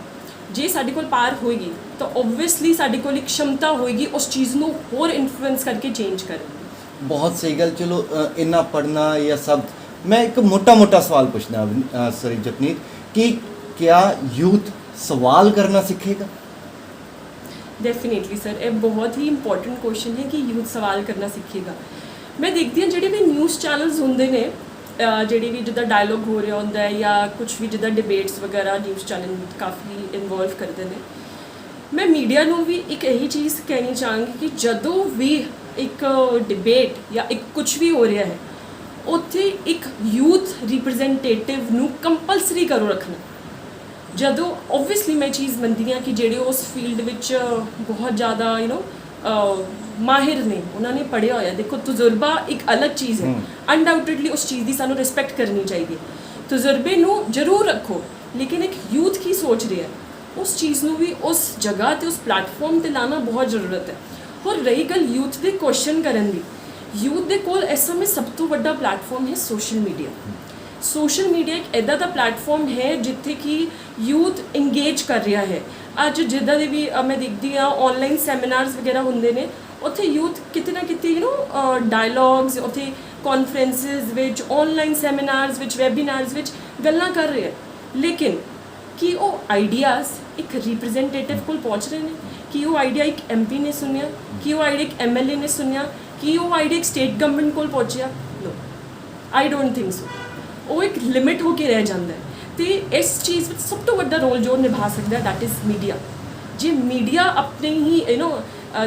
ਤਾਂ ਓਬਵੀਅਸਲੀ ਸਾਡੇ ਕੋਲ ਇੱਕ ਸ਼ਮਤਾ ਹੋਏਗੀ ਉਸ ਚੀਜ਼ ਨੂੰ ਹੋਰ ਇਨਫਲੂਐਂਸ ਕਰਕੇ ਚੇਂਜ ਕਰਨ ਦੀ। ਬਹੁਤ ਸਹੀ ਗੱਲ। ਚਲੋ ਇੰਨਾ ਪੜ੍ਹਨਾ ਜਾਂ ਸਭ, ਮੈਂ ਇੱਕ ਮੋਟਾ ਸਵਾਲ ਪੁੱਛਣਾ ਸਰ ਜਪਨੀਤ ਕਿ ਕਿਆ ਯੂਥ ਸਵਾਲ ਕਰਨਾ ਸਿੱਖੇਗਾ? ਡੈਫੀਨੇਟਲੀ ਸਰ, ਇਹ ਬਹੁਤ ਹੀ ਇੰਪੋਰਟੈਂਟ ਕੁਐਸਚਨ ਹੈ ਕਿ ਯੂਥ ਸਵਾਲ ਕਰਨਾ ਸਿੱਖੇਗਾ। ਮੈਂ ਦੇਖਦੀ ਹਾਂ ਜਿਹੜੇ ਵੀ ਨਿਊਜ਼ ਚੈਨਲਸ ਹੁੰਦੇ ਨੇ, ਜਿਹੜੀ ਵੀ ਜਿੱਦਾਂ ਡਾਇਲੋਗ ਹੋ ਰਿਹਾ ਹੁੰਦਾ ਹੈ ਜਾਂ ਕੁਝ ਵੀ ਜਿੱਦਾਂ ਡਿਬੇਟਸ ਵਗੈਰਾ ਨਿਊਜ਼ ਚੈਨਲ ਕਾਫੀ ਇਨਵੋਲਵ ਕਰਦੇ ਨੇ, ਮੈਂ ਮੀਡੀਆ ਨੂੰ ਵੀ ਇੱਕ ਇਹੀ ਚੀਜ਼ ਕਹਿਣੀ ਚਾਹਾਂਗੀ ਕਿ ਜਦੋਂ ਵੀ ਇੱਕ ਡਿਬੇਟ ਜਾਂ ਇੱਕ ਕੁਝ ਵੀ ਹੋ ਰਿਹਾ ਹੈ, ਉੱਥੇ ਇੱਕ ਯੂਥ ਰਿਪਰੈਜ਼ੈਂਟੇਟਿਵ ਨੂੰ ਕੰਪਲਸਰੀ ਕਰੋ ਰੱਖਣਾ। ਜਦੋਂ ਓਬਵੀਅਸਲੀ ਮੈਂ ਚੀਜ਼ ਮੰਨਦੀ ਹਾਂ ਕਿ ਜਿਹੜੇ ਉਸ ਫੀਲਡ ਵਿੱਚ ਬਹੁਤ ਜ਼ਿਆਦਾ ਮਾਹਿਰ ਨੇ, ਉਹਨਾਂ ਨੇ ਪੜ੍ਹਿਆ ਹੋਇਆ, ਦੇਖੋ ਤਜਰਬਾ ਇੱਕ ਅਲੱਗ ਚੀਜ਼ ਹੈ, ਅਨਡਾਊਟਡਲੀ ਉਸ ਚੀਜ਼ ਦੀ ਸਾਨੂੰ ਰਿਸਪੈਕਟ ਕਰਨੀ ਚਾਹੀਦੀ ਹੈ, ਤਜਰਬੇ ਨੂੰ ਜ਼ਰੂਰ ਰੱਖੋ, ਲੇਕਿਨ ਇੱਕ ਯੂਥ ਕੀ ਸੋਚ ਰਿਹਾ ਹੈ ਉਸ ਚੀਜ਼ ਨੂੰ ਵੀ ਉਸ ਜਗ੍ਹਾ ਤੇ ਉਸ ਪਲੇਟਫਾਰਮ ਤੇ ਲਾਣਾ ਬਹੁਤ ਜ਼ਰੂਰਤ ਹੈ। ਹੋਰ ਰਹੀ ਗੱਲ ਯੂਥ ਦੇ ਕੁਐਸਚਨ ਕਰਨ ਦੀ, ਯੂਥ ਦੇ ਕੋਲ ਇਸ ਸਮੇਂ ਸਭ ਤੋਂ ਵੱਡਾ ਪਲੇਟਫਾਰਮ ਹੈ ਸੋਸ਼ਲ ਮੀਡੀਆ। ਸੋਸ਼ਲ ਮੀਡੀਆ ਇੱਕ ਇੱਦਾਂ ਦਾ ਪਲੇਟਫਾਰਮ ਹੈ ਜਿੱਥੇ ਕਿ ਯੂਥ ਇੰਗੇਜ ਕਰ ਰਿਹਾ ਹੈ। ਅੱਜ ਜਿੱਦਾਂ ਦੇ ਵੀ ਮੈਂ ਦੇਖਦੀ ਹਾਂ ਆਨਲਾਈਨ ਸੈਮੀਨਾਰਸ ਵਗੈਰਾ ਹੁੰਦੇ ਨੇ, ਉੱਥੇ ਯੂਥ ਕਿਤੇ ਨਾ ਕਿਤੇ ਡਾਇਲੌਗਸ, ਉੱਥੇ ਕਾਨਫਰੰਸਿਸ ਵਿੱਚ, ਆਨਲਾਈਨ ਸੈਮੀਨਾਰਸ ਵਿੱਚ, ਵੈਬੀਨਾਰਸ ਵਿੱਚ ਗੱਲਾਂ ਕਰ ਰਹੇ ਹੈ, ਲੇਕਿਨ ਕੀ ਉਹ ਆਈਡੀਆਜ਼ ਇੱਕ ਰਿਪਰੈਜ਼ੈਂਟੇਟਿਵ ਕੋਲ ਪਹੁੰਚ ਰਹੇ ਨੇ? ਕੀ ਉਹ ਆਈਡੀਆ ਇੱਕ MP ਨੇ ਸੁਣਿਆ? ਕੀ ਉਹ ਆਈਡੀਆ ਇੱਕ MLA ਨੇ ਸੁਣਿਆ? ਕੀ ਉਹ ਆਈਡੀਆ ਇੱਕ ਸਟੇਟ ਗਵਰਨਮੈਂਟ ਕੋਲ ਪਹੁੰਚਿਆ? ਨੋ, ਆਈ ਡੋਂਟ ਥਿੰਕ ਸੋ। ਉਹ ਇੱਕ ਲਿਮਿਟ ਹੋ ਕੇ ਰਹਿ ਜਾਂਦਾ ਹੈ। ਤੇ ਇਸ ਚੀਜ਼ ਵਿੱਚ ਸਭ ਤੋਂ ਵੱਡਾ ਰੋਲ ਜੋ ਨਿਭਾ ਸਕਦਾ ਦੈਟ ਇਜ਼ ਮੀਡੀਆ। ਜੇ ਮੀਡੀਆ ਆਪਣੇ ਹੀ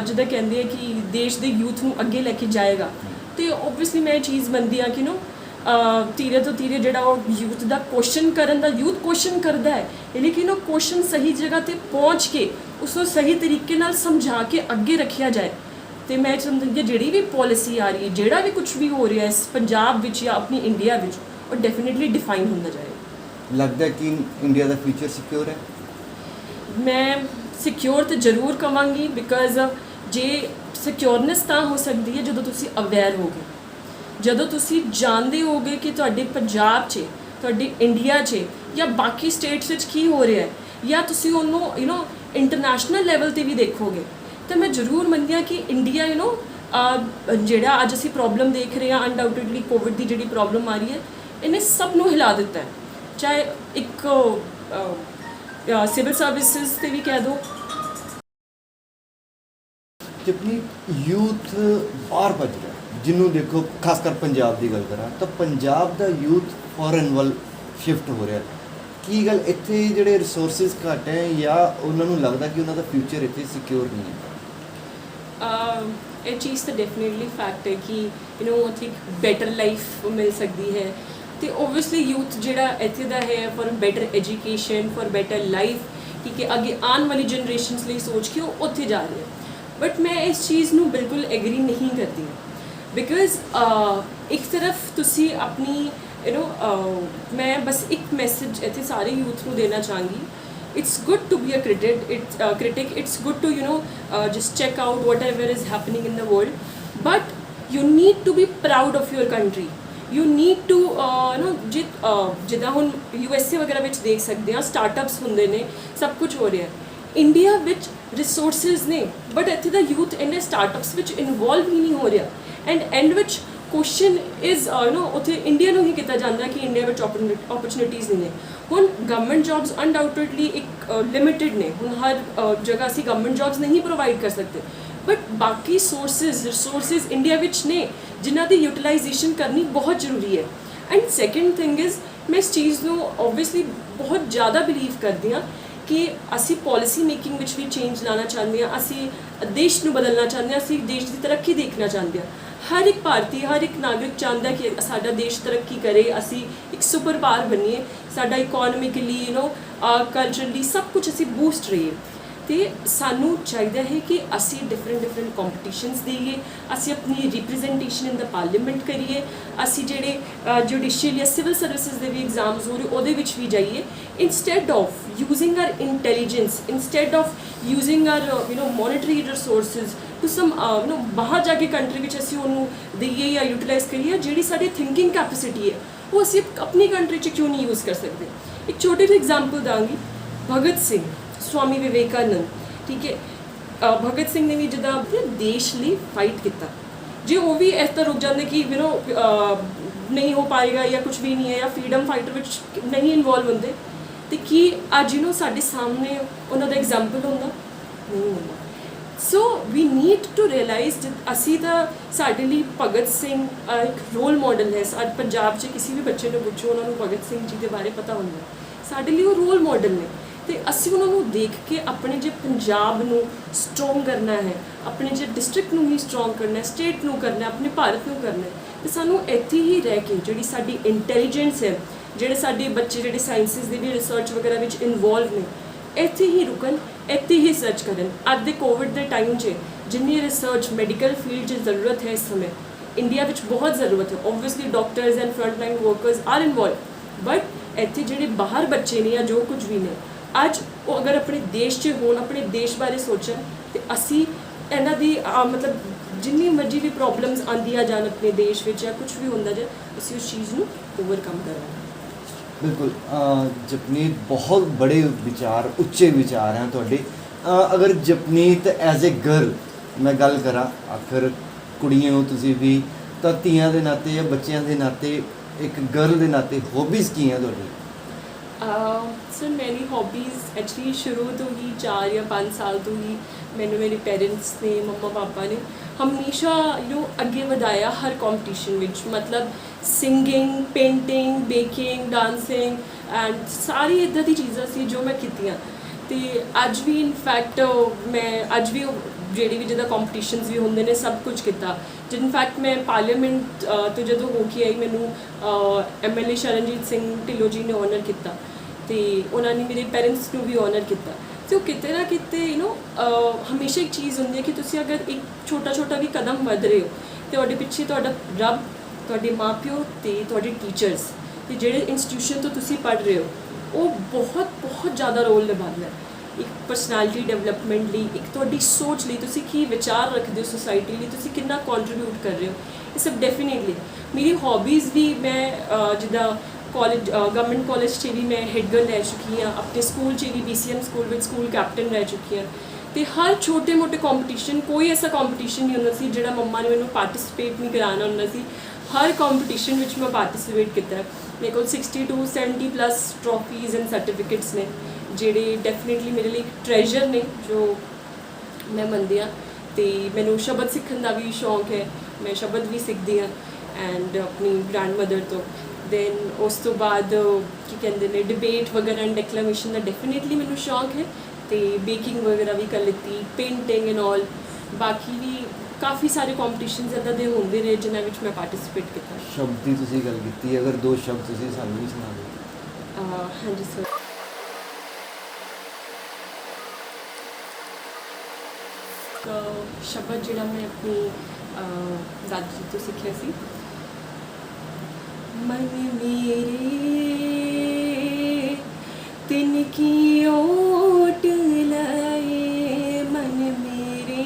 ਜਿੱਦਾਂ ਕਹਿੰਦੇ ਆ ਕਿ ਦੇਸ਼ ਦੇ ਯੂਥ ਨੂੰ ਅੱਗੇ ਲੈ ਕੇ ਜਾਏਗਾ, ਤੇ ਓਬਵੀਅਸਲੀ ਮੈਂ ਇਹ ਚੀਜ਼ ਮੰਨਦੀ ਹਾਂ ਕਿ ਧੀਰੇ ਤੋਂ ਧੀਰੇ ਜਿਹੜਾ ਉਹ ਯੂਥ ਦਾ ਕੁਐਸਚਨ ਕਰਨ ਦਾ, ਯੂਥ ਕੁਐਸਚਨ ਕਰਦਾ ਹੈ, ਲੇਕਿਨ ਉਹ ਕੁਐਸਚਨ ਸਹੀ ਜਗ੍ਹਾ ਤੇ ਪਹੁੰਚ ਕੇ ਉਸ ਨੂੰ ਸਹੀ ਤਰੀਕੇ ਨਾਲ ਸਮਝਾ ਕੇ ਅੱਗੇ ਰੱਖਿਆ ਜਾਏ। ਤੇ ਮੈਂ ਸਮਝਦੀ ਜਿਹੜੀ ਵੀ ਪਾਲਿਸੀ ਆ ਰਹੀ ਹੈ, ਜਿਹੜਾ ਵੀ ਕੁਝ ਵੀ ਹੋ ਰਿਹਾ ਇਸ ਪੰਜਾਬ ਵਿੱਚ ਜਾਂ ਆਪਣੀ ਇੰਡੀਆ ਵਿੱਚ, ਉਹ ਡੈਫੀਨੇਟਲੀ ਡਿਫਾਈਨ ਹੁੰਦਾ ਜਾਏਗਾ। ਲੱਗਦਾ ਕਿ ਇੰਡੀਆ ਦਾ ਫਿਊਚਰ ਸਿਕਿਉਰ ਹੈ? ਮੈਂ ਸਿਕਿਉਰ ਤਾਂ ਜ਼ਰੂਰ ਕਵਾਂਗੀ, ਬਿਕਾਜ਼ ਜੇ ਸਿਕਿਉਰਨੈਸ ਤਾਂ ਹੋ ਸਕਦੀ ਹੈ ਜਦੋਂ ਤੁਸੀਂ ਅਵੇਅਰ ਹੋਗੇ, ਜਦੋਂ ਤੁਸੀਂ ਜਾਣਦੇ ਹੋਗੇ ਕਿ ਤੁਹਾਡੇ ਪੰਜਾਬ 'ਚ, ਤੁਹਾਡੇ ਇੰਡੀਆ 'ਚ ਜਾਂ ਬਾਕੀ ਸਟੇਟਸ ਵਿੱਚ ਕੀ ਹੋ ਰਿਹਾ ਹੈ, ਜਾਂ ਤੁਸੀਂ ਉਹਨੂੰ ਇੰਟਰਨੈਸ਼ਨਲ ਲੈਵਲ 'ਤੇ ਵੀ ਦੇਖੋਗੇ। ਤਾਂ ਮੈਂ ਜ਼ਰੂਰ ਮੰਨਦੀ ਹਾਂ ਕਿ ਇੰਡੀਆ ਜਿਹੜਾ ਅੱਜ ਅਸੀਂ ਪ੍ਰੋਬਲਮ ਦੇਖ ਰਹੇ ਹਾਂ, ਅਨਡਾਊਟਡਲੀ ਕੋਵਿਡ ਦੀ ਜਿਹੜੀ ਪ੍ਰੋਬਲਮ ਆ ਰਹੀ ਹੈ, ਇਹਨੇ ਸਭ ਨੂੰ ਹਿਲਾ ਦਿੱਤਾ ਹੈ, ਚਾਹੇ ਇੱਕ ਸਿਵਲ ਸਰਵਿਸਿਜ਼ 'ਤੇ ਵੀ ਕਹਿ ਦਿਓ। ਜਿਪਨੀ ਯੂਥ ਬਾਹਰ ਭੱਜ ਰਿਹਾ, ਜਿਹਨੂੰ ਦੇਖੋ ਖਾਸ ਕਰ ਪੰਜਾਬ ਦੀ ਗੱਲ ਕਰਾਂ ਤਾਂ ਪੰਜਾਬ ਦਾ ਯੂਥ ਫੋਰਨ ਵੱਲ ਸ਼ਿਫਟ ਹੋ ਰਿਹਾ। ਕੀ ਗੱਲ ਇੱਥੇ ਜਿਹੜੇ ਰਿਸੋਰਸਿਸ ਘੱਟ ਹੈ ਜਾਂ ਉਹਨਾਂ ਨੂੰ ਲੱਗਦਾ ਕਿ ਉਹਨਾਂ ਦਾ ਫਿਊਚਰ ਇੱਥੇ ਸਿਕਿਉਰ ਨਹੀਂ ਹੈ? ਇਹ ਚੀਜ਼ ਤਾਂ ਡੈਫੀਨੇਟਲੀ ਫੈਕਟ ਹੈ ਕਿ ਉੱਥੇ ਇੱਕ ਬੈਟਰ ਲਾਈਫ ਮਿਲ ਸਕਦੀ ਹੈ, ਤੇ ਓਬਵੀਅਸਲੀ ਯੂਥ ਜਿਹੜਾ ਇੱਥੇ ਦਾ ਹੈ for better education, for better life, ਠੀਕ ਹੈ, ਅੱਗੇ ਆਉਣ ਵਾਲੀ ਜਨਰੇਸ਼ਨਸ ਲਈ ਸੋਚ ਕੇ ਉਹ ਉੱਥੇ ਜਾ ਰਹੇ ਹੈ। ਬਟ ਮੈਂ ਇਸ ਚੀਜ਼ ਨੂੰ ਬਿਲਕੁਲ ਐਗਰੀ ਨਹੀਂ ਕਰਦੀ, ਬਿਕਾਜ਼ ਇੱਕ ਤਰਫ ਤੁਸੀਂ ਆਪਣੀ ਮੈਂ ਬਸ ਇੱਕ ਮੈਸੇਜ ਇੱਥੇ ਸਾਰੇ ਯੂਥ ਨੂੰ ਦੇਣਾ ਚਾਹਾਂਗੀ। It's good to be a critic. It's good to just check out whatever is happening in the world, but you need to be proud of your country. You need to ਜਿੱਦਾਂ ਹੁਣ USA ਵਗੈਰਾ ਵਿੱਚ ਦੇਖ ਸਕਦੇ ਹਾਂ, startups ਹੁੰਦੇ ਨੇ, ਸਭ ਕੁਝ ਹੋ ਰਿਹਾ। ਇੰਡੀਆ ਵਿੱਚ ਰਿਸੋਰਸਿਸ ਨੇ, ਬਟ ਇੱਥੇ ਦਾ ਯੂਥ ਇੰਨੇ ਸਟਾਰਟਅਪਸ ਵਿੱਚ ਇਨਵੋਲਵ ਹੀ ਨਹੀਂ ਹੋ ਰਿਹਾ, ਐਂਡ ਵਿੱਚ ਕੁਐਸਚਨ ਇਜ਼ ਉੱਥੇ ਇੰਡੀਆ ਨੂੰ ਹੀ ਕੀਤਾ ਜਾਂਦਾ ਕਿ ਇੰਡੀਆ ਵਿੱਚ ਓਪਰਚੁਨਿਟੀਜ਼ ਨਹੀਂ ਨੇ। ਹੁਣ ਗਵਰਨਮੈਂਟ ਜੌਬਸ ਅਨਡਾਊਟਡਲੀ ਇੱਕ ਲਿਮਿਟਡ ਨੇ, ਹੁਣ ਹਰ ਜਗ੍ਹਾ ਅਸੀਂ ਗਵਰਨਮੈਂਟ ਜੌਬਸ ਨਹੀਂ ਪ੍ਰੋਵਾਈਡ ਕਰ ਸਕਦੇ, ਬਟ ਬਾਕੀ ਰਿਸੋਰਸਿਸ ਇੰਡੀਆ ਵਿੱਚ ਨੇ ਜਿਨ੍ਹਾਂ ਦੀ ਯੂਟਿਲਾਈਜੇਸ਼ਨ ਕਰਨੀ ਬਹੁਤ ਜ਼ਰੂਰੀ ਹੈ। ਐਂਡ ਸੈਕੰਡ ਥਿੰਗ ਇਜ਼ ਮੈਂ ਇਸ ਚੀਜ਼ ਨੂੰ ਓਬਵੀਅਸਲੀ ਬਹੁਤ ਜ਼ਿਆਦਾ ਬਿਲੀਵ ਕਰਦੀ ਹਾਂ ਕਿ ਅਸੀਂ ਪਾਲਿਸੀ ਮੇਕਿੰਗ ਵਿੱਚ ਵੀ ਚੇਂਜ ਲਾਉਣਾ ਚਾਹੁੰਦੇ ਹਾਂ, ਅਸੀਂ ਦੇਸ਼ ਨੂੰ ਬਦਲਣਾ ਚਾਹੁੰਦੇ ਹਾਂ, ਅਸੀਂ ਦੇਸ਼ ਦੀ ਤਰੱਕੀ ਦੇਖਣਾ ਚਾਹੁੰਦੇ ਹਾਂ। ਹਰ ਇੱਕ ਭਾਰਤੀ, ਹਰ ਇੱਕ ਨਾਗਰਿਕ ਚਾਹੁੰਦਾ ਕਿ ਸਾਡਾ ਦੇਸ਼ ਤਰੱਕੀ ਕਰੇ, ਅਸੀਂ ਇੱਕ ਸੁਪਰ ਪਾਵਰ ਬਣੀਏ, ਸਾਡਾ ਇਕੋਨੋਮਿਕਲੀ ਕਲਚਰਲੀ ਸਭ ਕੁਝ ਅਸੀਂ ਬੂਸਟ ਰਹੀਏ। ਅਤੇ ਸਾਨੂੰ ਚਾਹੀਦਾ ਹੈ ਕਿ ਅਸੀਂ ਡਿਫਰੈਂਟ ਕੰਪੀਟੀਸ਼ਨਸ ਦੇਈਏ, ਅਸੀਂ ਆਪਣੀ ਰਿਪਰੈਜ਼ੈਂਟੇਸ਼ਨ ਇਨ ਦਾ ਪਾਰਲੀਮੈਂਟ ਕਰੀਏ, ਅਸੀਂ ਜਿਹੜੇ ਜੁਡੀਸ਼ੀਅਲ ਜਾਂ ਸਿਵਲ ਸਰਵਿਸਿਜ਼ ਦੇ ਵੀ ਐਗਜ਼ਾਮਸ ਹੋ ਰਹੇ ਉਹਦੇ ਵਿੱਚ ਵੀ ਜਾਈਏ, instead of using our intelligence, instead of using our monetary resources to some ਬਾਹਰ ਜਾ ਕੇ ਕੰਟਰੀ ਵਿੱਚ ਅਸੀਂ ਉਹਨੂੰ ਦੇਈਏ ਜਾਂ ਯੂਟੀਲਾਈਜ਼ ਕਰੀਏ। ਜਿਹੜੀ ਸਾਡੀ ਥਿੰਕਿੰਗ ਕੈਪੈਸਿਟੀ ਹੈ ਉਹ ਅਸੀਂ ਆਪਣੀ ਕੰਟਰੀ 'ਚ ਕਿਉਂ ਨਹੀਂ ਯੂਜ਼ ਕਰ ਸਕਦੇ। ਇੱਕ ਛੋਟੀ ਜਿਹੀ ਐਗਜ਼ਾਮਪਲ ਦਾਂਗੀ, ਭਗਤ ਸਿੰਘ, ਸਵਾਮੀ ਵਿਵੇਕਾਨੰਦ, ਠੀਕ ਹੈ, ਭਗਤ ਸਿੰਘ ਨੇ ਵੀ ਜਿੱਦਾਂ ਦੇਸ਼ ਲਈ ਫਾਈਟ ਕੀਤਾ, ਜੇ ਉਹ ਵੀ ਇਸ ਤਰ੍ਹਾਂ ਰੁਕ ਜਾਂਦੇ ਕਿ ਨਹੀਂ ਹੋ ਪਾਏਗਾ ਜਾਂ ਕੁਝ ਵੀ ਨਹੀਂ ਹੈ ਜਾਂ ਫਰੀडम फाइटर ਵਿੱਚ ਨਹੀਂ ਇਨਵੋਲਵ ਹੁੰਦੇ, ਤੇ ਕੀ ਅੱਜ ਸਾਡੇ ਸਾਹਮਣੇ ਉਹਨਾਂ ਦਾ ਐਗਜ਼ਾਮਪਲ ਹੁੰਦਾ? ਨਹੀਂ ਹੁੰਦਾ। ਸੋ ਵੀ ਨੀਡ ਟੂ ਰਿਅਲਾਈਜ਼ ਅਸੀਂ ਤਾਂ ਸਾਡੇ ਲਈ ਭਗਤ ਸਿੰਘ ਇੱਕ ਰੋਲ ਮਾਡਲ ਹੈ। ਅੱਜ ਪੰਜਾਬ 'ਚ ਕਿਸੇ ਵੀ ਬੱਚੇ ਨੂੰ ਪੁੱਛੋ ਉਹਨਾਂ ਨੂੰ ਭਗਤ ਸਿੰਘ ਜੀ ਦੇ ਬਾਰੇ ਪਤਾ ਹੁੰਦਾ, ਸਾਡੇ ਲਈ ਉਹ ਰੋਲ ਮਾਡਲ ਨੇ। ਅਤੇ ਅਸੀਂ ਉਹਨਾਂ ਨੂੰ ਦੇਖ ਕੇ ਆਪਣੇ ਜੇ ਪੰਜਾਬ ਨੂੰ ਸਟਰੋਂਗ ਕਰਨਾ ਹੈ, ਆਪਣੇ ਜੇ ਡਿਸਟ੍ਰਿਕਟ ਨੂੰ ਹੀ ਸਟਰੋਂਗ ਕਰਨਾ ਹੈ, ਸਟੇਟ ਨੂੰ ਕਰਨਾ, ਆਪਣੇ ਭਾਰਤ ਨੂੰ ਕਰਨਾ ਹੈ, ਅਤੇ ਸਾਨੂੰ ਇੱਥੇ ਹੀ ਰਹਿ ਕੇ ਜਿਹੜੀ ਸਾਡੀ ਇੰਟੈਲੀਜੈਂਸ ਹੈ, ਜਿਹੜੇ ਸਾਡੇ ਬੱਚੇ ਜਿਹੜੇ ਸਾਇੰਸਿਸ ਦੇ ਵੀ ਰਿਸਰਚ ਵਗੈਰਾ ਵਿੱਚ ਇਨਵੋਲਵ ਨੇ, ਇੱਥੇ ਹੀ ਰੁਕਣ, ਇੱਥੇ ਹੀ ਸਰਚ ਕਰਨ। ਅੱਜ ਦੇ ਕੋਵਿਡ ਦੇ ਟਾਈਮ 'ਚ ਜਿੰਨੀ ਰਿਸਰਚ ਮੈਡੀਕਲ ਫੀਲਡ 'ਚ ਜ਼ਰੂਰਤ ਹੈ ਇਸ ਸਮੇਂ ਇੰਡੀਆ ਵਿੱਚ ਬਹੁਤ ਜ਼ਰੂਰਤ ਹੈ। Obviously doctors and front line workers are involve, but ਇੱਥੇ ਜਿਹੜੇ ਬਾਹਰ ਬੱਚੇ ਨੇ ਜਾਂ ਜੋ ਕੁਝ ਵੀ ਨੇ ਅੱਜ ਉਹ ਅਗਰ ਆਪਣੇ ਦੇਸ਼ 'ਚ ਹੋਣ, ਆਪਣੇ ਦੇਸ਼ ਬਾਰੇ ਸੋਚਣ, ਅਤੇ ਅਸੀਂ ਇਹਨਾਂ ਦੀ ਮਤਲਬ ਜਿੰਨੀ ਮਰਜ਼ੀ ਵੀ ਪ੍ਰੋਬਲਮਸ ਆਉਂਦੀਆਂ ਜਾਣ ਆਪਣੇ ਦੇਸ਼ ਵਿੱਚ ਜਾਂ ਕੁਝ ਵੀ ਹੁੰਦਾ ਜਾਏ, ਅਸੀਂ ਉਸ ਚੀਜ਼ ਨੂੰ ਓਵਰਕਮ ਕਰਾਂਗੇ। ਬਿਲਕੁਲ ਜਪਨੀਤ, ਬਹੁਤ ਬੜੇ ਵਿਚਾਰ, ਉੱਚੇ ਵਿਚਾਰ ਹਨ ਤੁਹਾਡੇ। ਅਗਰ ਜਪਨੀਤ ਐਜ਼ ਏ ਗਰਲ ਮੈਂ ਗੱਲ ਕਰਾਂ, ਆਖਰ ਕੁੜੀਆਂ ਹੋ ਤੁਸੀਂ ਵੀ, ਤਾਂ ਧੀਆਂ ਦੇ ਨਾਤੇ ਜਾਂ ਬੱਚਿਆਂ ਦੇ ਨਾਤੇ, ਇੱਕ ਗਰਲ ਦੇ ਨਾਤੇ ਹੌਬੀਜ਼ ਕੀ ਹੈ ਤੁਹਾਡੀ? ਸਰ ਮੇਰੀ ਹੌਬੀਜ਼ ਐਕਚੁਅਲੀ ਸ਼ੁਰੂ ਤੋਂ ਹੀ 4 ਜਾਂ 5 ਸਾਲ ਤੋਂ ਹੀ ਮੈਨੂੰ ਮੇਰੇ ਪੇਰੈਂਟਸ ਨੇ, ਮੰਮਾ ਪਾਪਾ ਨੇ ਹਮੇਸ਼ਾ ਅੱਗੇ ਵਧਾਇਆ ਹਰ ਕੰਪੀਟੀਸ਼ਨ ਵਿੱਚ। ਮਤਲਬ singing, painting, baking, dancing and ਸਾਰੀ ਇੱਦਾਂ ਦੀ ਚੀਜ਼ਾਂ ਸੀ ਜੋ ਮੈਂ ਕੀਤੀਆਂ। ਅਤੇ ਅੱਜ ਵੀ ਇਨਫੈਕਟ ਮੈਂ ਅੱਜ ਵੀ ਜਿਹੜੀ ਵੀ ਜਿੱਦਾਂ ਕੰਪੀਟੀਸ਼ਨਸ ਵੀ ਹੁੰਦੇ ਨੇ ਸਭ ਕੁਝ ਕੀਤਾ। ਇਨਫੈਕਟ ਮੈਂ ਪਾਰਲੀਮੈਂਟ ਤੋਂ ਜਦੋਂ ਹੋ ਕੇ ਆਈ, ਮੈਨੂੰ MLA ਸ਼ਰਨਜੀਤ ਸਿੰਘ ਢਿੱਲੋਂ ਜੀ ਨੇ ਔਨਰ ਕੀਤਾ, ਅਤੇ ਉਹਨਾਂ ਨੇ ਮੇਰੇ ਪੇਰੈਂਟਸ ਨੂੰ ਵੀ ਔਨਰ ਕੀਤਾ। ਅਤੇ ਉਹ ਕਿਤੇ ਨਾ ਕਿਤੇ ਹਮੇਸ਼ਾ ਇੱਕ ਚੀਜ਼ ਹੁੰਦੀ ਹੈ ਕਿ ਤੁਸੀਂ ਅਗਰ ਇੱਕ ਛੋਟਾ ਵੀ ਕਦਮ ਵੱਧ ਰਹੇ ਹੋ, ਤੁਹਾਡੇ ਪਿੱਛੇ ਤੁਹਾਡਾ ਰੱਬ, ਤੁਹਾਡੇ ਮਾਂ ਪਿਓ ਅਤੇ ਤੁਹਾਡੇ ਟੀਚਰਸ ਅਤੇ ਜਿਹੜੇ ਇੰਸਟੀਟਿਊਸ਼ਨ ਤੋਂ ਤੁਸੀਂ ਪੜ੍ਹ ਰਹੇ ਹੋ, ਉਹ ਬਹੁਤ ਜ਼ਿਆਦਾ ਰੋਲ ਨਿਭਾਉਂਦਾ ਹੈ ਇੱਕ ਪਰਸਨੈਲਿਟੀ ਡਿਵੈਲਪਮੈਂਟ ਲਈ, ਇੱਕ ਤੁਹਾਡੀ ਸੋਚ ਲਈ, ਤੁਸੀਂ ਕੀ ਵਿਚਾਰ ਰੱਖਦੇ ਹੋ ਸੋਸਾਇਟੀ ਲਈ, ਤੁਸੀਂ ਕਿੰਨਾ ਕੰਟਰੀਬਿਊਟ ਕਰ ਰਹੇ ਹੋ। ਇਹ ਸਭ ਡੈਫੀਨੇਟਲੀ ਮੇਰੀ ਹੌਬੀਜ਼ ਵੀ, ਮੈਂ ਜਿੱਦਾਂ ਕਾਲਜ, ਗਵਰਨਮੈਂਟ ਕਾਲਜ 'ਚ ਵੀ ਮੈਂ ਹੈਡ ਗਰਲ ਰਹਿ ਚੁੱਕੀ ਹਾਂ, ਆਪਣੇ ਸਕੂਲ 'ਚ ਵੀ BCM ਸਕੂਲ ਵਿੱਚ ਸਕੂਲ ਕੈਪਟਨ ਰਹਿ ਚੁੱਕੀ ਹਾਂ। ਅਤੇ ਹਰ ਛੋਟੇ ਮੋਟੇ ਕੰਪੀਟੀਸ਼ਨ, ਕੋਈ ਐਸਾ ਕੰਪੀਟੀਸ਼ਨ ਨਹੀਂ ਹੁੰਦਾ ਸੀ ਜਿਹੜਾ ਮੰਮਾ ਨੇ ਮੈਨੂੰ ਪਾਰਟੀਸਪੇਟ ਨਹੀਂ ਕਰਾਉਣਾ ਹੁੰਦਾ ਸੀ। ਹਰ ਕੰਪੀਟੀਸ਼ਨ ਵਿੱਚ ਮੈਂ ਪਾਰਟੀਸਪੇਟ ਕੀਤਾ। ਮੇਰੇ ਕੋਲ 60 to 70+ ਟਰੋਫੀਜ਼ ਐਂਡ ਸਰਟੀਫਿਕੇਟਸ ਨੇ, ਜਿਹੜੇ ਡੈਫੀਨੇਟਲੀ ਮੇਰੇ ਲਈ ਇੱਕ ਟਰੈਜਰ ਨੇ ਜੋ ਮੈਂ ਮੰਨਦੀ ਹਾਂ। ਅਤੇ ਮੈਨੂੰ ਸ਼ਬਦ ਸਿੱਖਣ ਦਾ ਵੀ ਸ਼ੌਂਕ ਹੈ, ਮੈਂ ਸ਼ਬਦ ਵੀ ਸਿੱਖਦੀ ਹਾਂ ਐਂਡ ਆਪਣੀ ਗ੍ਰੈਂਡਮਦਰ ਤੋਂ। ਦੈਨ ਉਸ ਤੋਂ ਬਾਅਦ ਕੀ ਕਹਿੰਦੇ ਨੇ, ਡਿਬੇਟ ਵਗੈਰਾ ਐਂਡ ਡੈਕਲੇਮੇਸ਼ਨ ਦਾ ਡੈਫੀਨੇਟਲੀ ਮੈਨੂੰ ਸ਼ੌਂਕ ਹੈ, ਅਤੇ ਬੇਕਿੰਗ ਵਗੈਰਾ ਵੀ ਕਰ ਲਿੱਤੀ, ਪੇਂਟਿੰਗ ਐਂਡ ਆਲ। ਬਾਕੀ ਵੀ ਕਾਫੀ ਸਾਰੇ ਕੰਪੀਟੀਸ਼ਨਸ ਇੱਦਾਂ ਦੇ ਹੁੰਦੇ ਰਹੇ ਜਿਨ੍ਹਾਂ ਵਿੱਚ ਮੈਂ ਪਾਰਟੀਸਪੇਟ ਕੀਤਾ। ਸ਼ਬਦ ਦੀ ਤੁਸੀਂ ਗੱਲ ਕੀਤੀ, ਅਗਰ 2 ਸ਼ਬਦ ਤੁਸੀਂ ਸਾਨੂੰ ਵੀ ਸੁਣਾ ਦਿਓ। ਹਾਂਜੀ ਸਰ। ਸ਼ਬਦ ਜਿਹੜਾ ਮੈਂ ਆਪਣੀ ਦਾਦੀ ਜੀ ਤੋਂ ਸਿੱਖਿਆ ਸੀ, ਮਨ ਮੇਰੇ ਤਿਨ ਕੀ ਓਟ ਲਾਏ, ਮਨ ਮੇਰੇ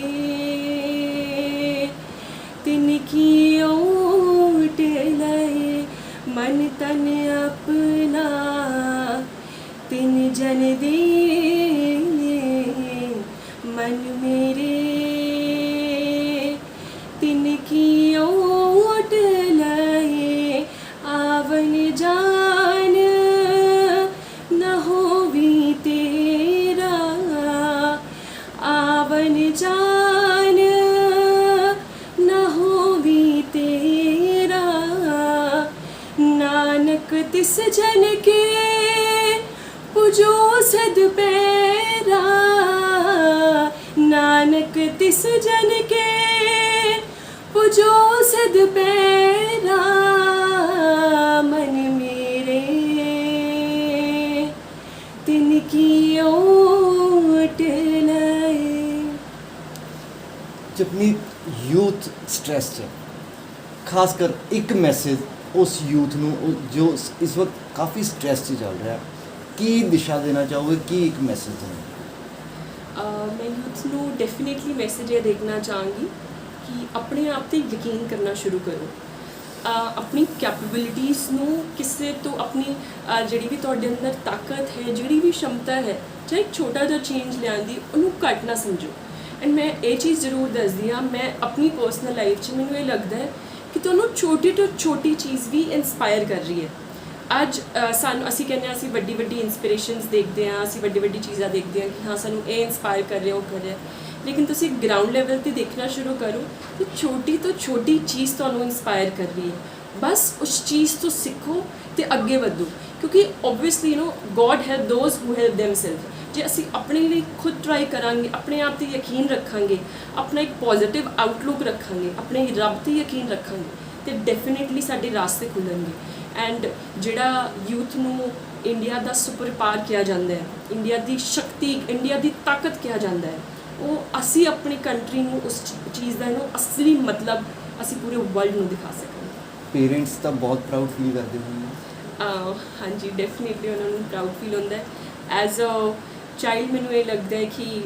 ਤਿਨ ਕੀ ਓਟ ਲਾਏ, ਮਨ ਤਨ ਆਪਣਾ ਤਿਨ ਜਨ ਦੇ, ਮਨ ਮੇਰੇ ਤਿਨ ਕੀ ਓਟ सजन के पुजो सद पैरा मन मेरे तिनकी ओट लाए। ਜਪਨੀਤ ਯੂਥ ਸਟ੍ਰੈਸ 'ਚ ਖਾਸ ਕਰ ਇੱਕ ਮੈਸੇਜ ਉਸ ਯੂਥ ਨੂੰ ਜੋ ਇਸ ਵਕਤ ਕਾਫੀ ਸਟ੍ਰੈਸ 'ਚ ਚੱਲ ਰਿਹਾ, ਕੀ ਦਿਸ਼ਾ ਦੇਣਾ ਚਾਹੋਗੇ, ਕੀ ਇੱਕ ਮੈਸੇਜ ਦੇਣਾ? मैं यूथ ਨੂੰ ਡੈਫੀਨੇਟਲੀ ਮੈਸੇਜ ਇਹ ਦੇਖਣਾ ਚਾਹਾਂਗੀ ਕਿ ਆਪਣੇ ਆਪ ਤੇ ਯਕੀਨ ਕਰਨਾ ਸ਼ੁਰੂ ਕਰੋ। ਆਪਣੀ ਕੈਪੇਬਿਲਿਟੀਜ਼ ਨੂੰ ਕਿਸੇ ਤੋਂ ਆਪਣੀ ਜਿਹੜੀ ਵੀ ਤੁਹਾਡੇ ਅੰਦਰ ਤਾਕਤ ਹੈ, ਜਿਹੜੀ ਵੀ ਸ਼ਮਤਾ ਹੈ, ਚਾਹੇ ਇੱਕ ਛੋਟਾ ਜਿਹਾ ਚੇਂਜ ਲਿਆਉਣ ਦੀ, ਉਹਨੂੰ ਘੱਟ ਨਾ ਸਮਝੋ। ਐਂਡ ਮੈਂ ਇਹ ਚੀਜ਼ ਜ਼ਰੂਰ ਦੱਸਦੀ ਹਾਂ, ਮੈਂ ਆਪਣੀ ਪਰਸਨਲ ਲਾਈਫ 'ਚ ਮੈਨੂੰ ਇਹ ਲੱਗਦਾ ਹੈ ਕਿ ਤੁਹਾਨੂੰ ਛੋਟੀ ਤੋਂ ਛੋਟੀ ਚੀਜ਼ ਵੀ ਇਨਸਪਾਇਰ ਕਰ ਰਹੀ ਹੈ। ਅੱਜ ਸਾਨੂੰ ਅਸੀਂ ਕਹਿੰਦੇ ਹਾਂ ਅਸੀਂ ਵੱਡੀ ਵੱਡੀ ਇਨਸਪੀਰੇਸ਼ਨਸ ਦੇਖਦੇ ਹਾਂ, ਅਸੀਂ ਵੱਡੀ ਵੱਡੀ ਚੀਜ਼ਾਂ ਦੇਖਦੇ ਹਾਂ ਕਿ ਹਾਂ ਸਾਨੂੰ ਇਹ ਇਨਸਪਾਇਰ ਕਰ ਰਿਹਾ, ਉਹ ਕਰ ਰਿਹਾ, ਲੇਕਿਨ ਤੁਸੀਂ ਗਰਾਊਂਡ ਲੈਵਲ 'ਤੇ ਦੇਖਣਾ ਸ਼ੁਰੂ ਕਰੋ ਕਿ ਛੋਟੀ ਤੋਂ ਛੋਟੀ ਚੀਜ਼ ਤੁਹਾਨੂੰ ਇਨਸਪਾਇਰ ਕਰ ਰਹੀ ਹੈ। ਬਸ ਉਸ ਚੀਜ਼ ਤੋਂ ਸਿੱਖੋ ਅਤੇ ਅੱਗੇ ਵਧੋ, ਕਿਉਂਕਿ obviously God help those who help themselves. ਜੇ ਅਸੀਂ ਆਪਣੇ ਲਈ ਖੁਦ ਟਰਾਈ ਕਰਾਂਗੇ, ਆਪਣੇ ਆਪ 'ਤੇ ਯਕੀਨ ਰੱਖਾਂਗੇ, ਆਪਣਾ ਇੱਕ ਪੋਜ਼ੀਟਿਵ ਆਊਟਲੁੱਕ ਰੱਖਾਂਗੇ, ਆਪਣੇ ਰੱਬ 'ਤੇ ਯਕੀਨ ਰੱਖਾਂਗੇ, ਤੇ ਡੈਫੀਨੇਟਲੀ ਸਾਡੇ ਰਾਸਤੇ ਖੁੱਲ੍ਹਣਗੇ। ਐਂਡ ਜਿਹੜਾ ਯੂਥ ਨੂੰ ਇੰਡੀਆ ਦਾ ਸੁਪਰ ਪਾਵਰ ਕਿਹਾ ਜਾਂਦਾ ਹੈ, ਇੰਡੀਆ ਦੀ ਸ਼ਕਤੀ, ਇੰਡੀਆ ਦੀ ਤਾਕਤ ਕਿਹਾ ਜਾਂਦਾ ਹੈ, ਉਹ ਅਸੀਂ ਆਪਣੀ ਕੰਟਰੀ ਨੂੰ ਉਸ ਚੀਜ਼ ਦਾ ਅਸਲੀ ਮਤਲਬ ਅਸੀਂ ਪੂਰੇ ਵਰਲਡ ਨੂੰ ਦਿਖਾ ਸਕਾਂਗੇ। ਪੇਰੈਂਟਸ ਤਾਂ ਬਹੁਤ ਪ੍ਰਾਊਡ ਫੀਲ ਕਰਦੇ ਹੋਣਗੇ। ਹਾਂਜੀ, ਡੈਫੀਨੇਟਲੀ ਉਹਨਾਂ ਨੂੰ ਪ੍ਰਾਊਡ ਫੀਲ ਹੁੰਦਾ ਹੈ। ਐਜ਼ ਅ ਚਾਈਲਡ ਮੈਨੂੰ ਇਹ ਲੱਗਦਾ ਹੈ ਕਿ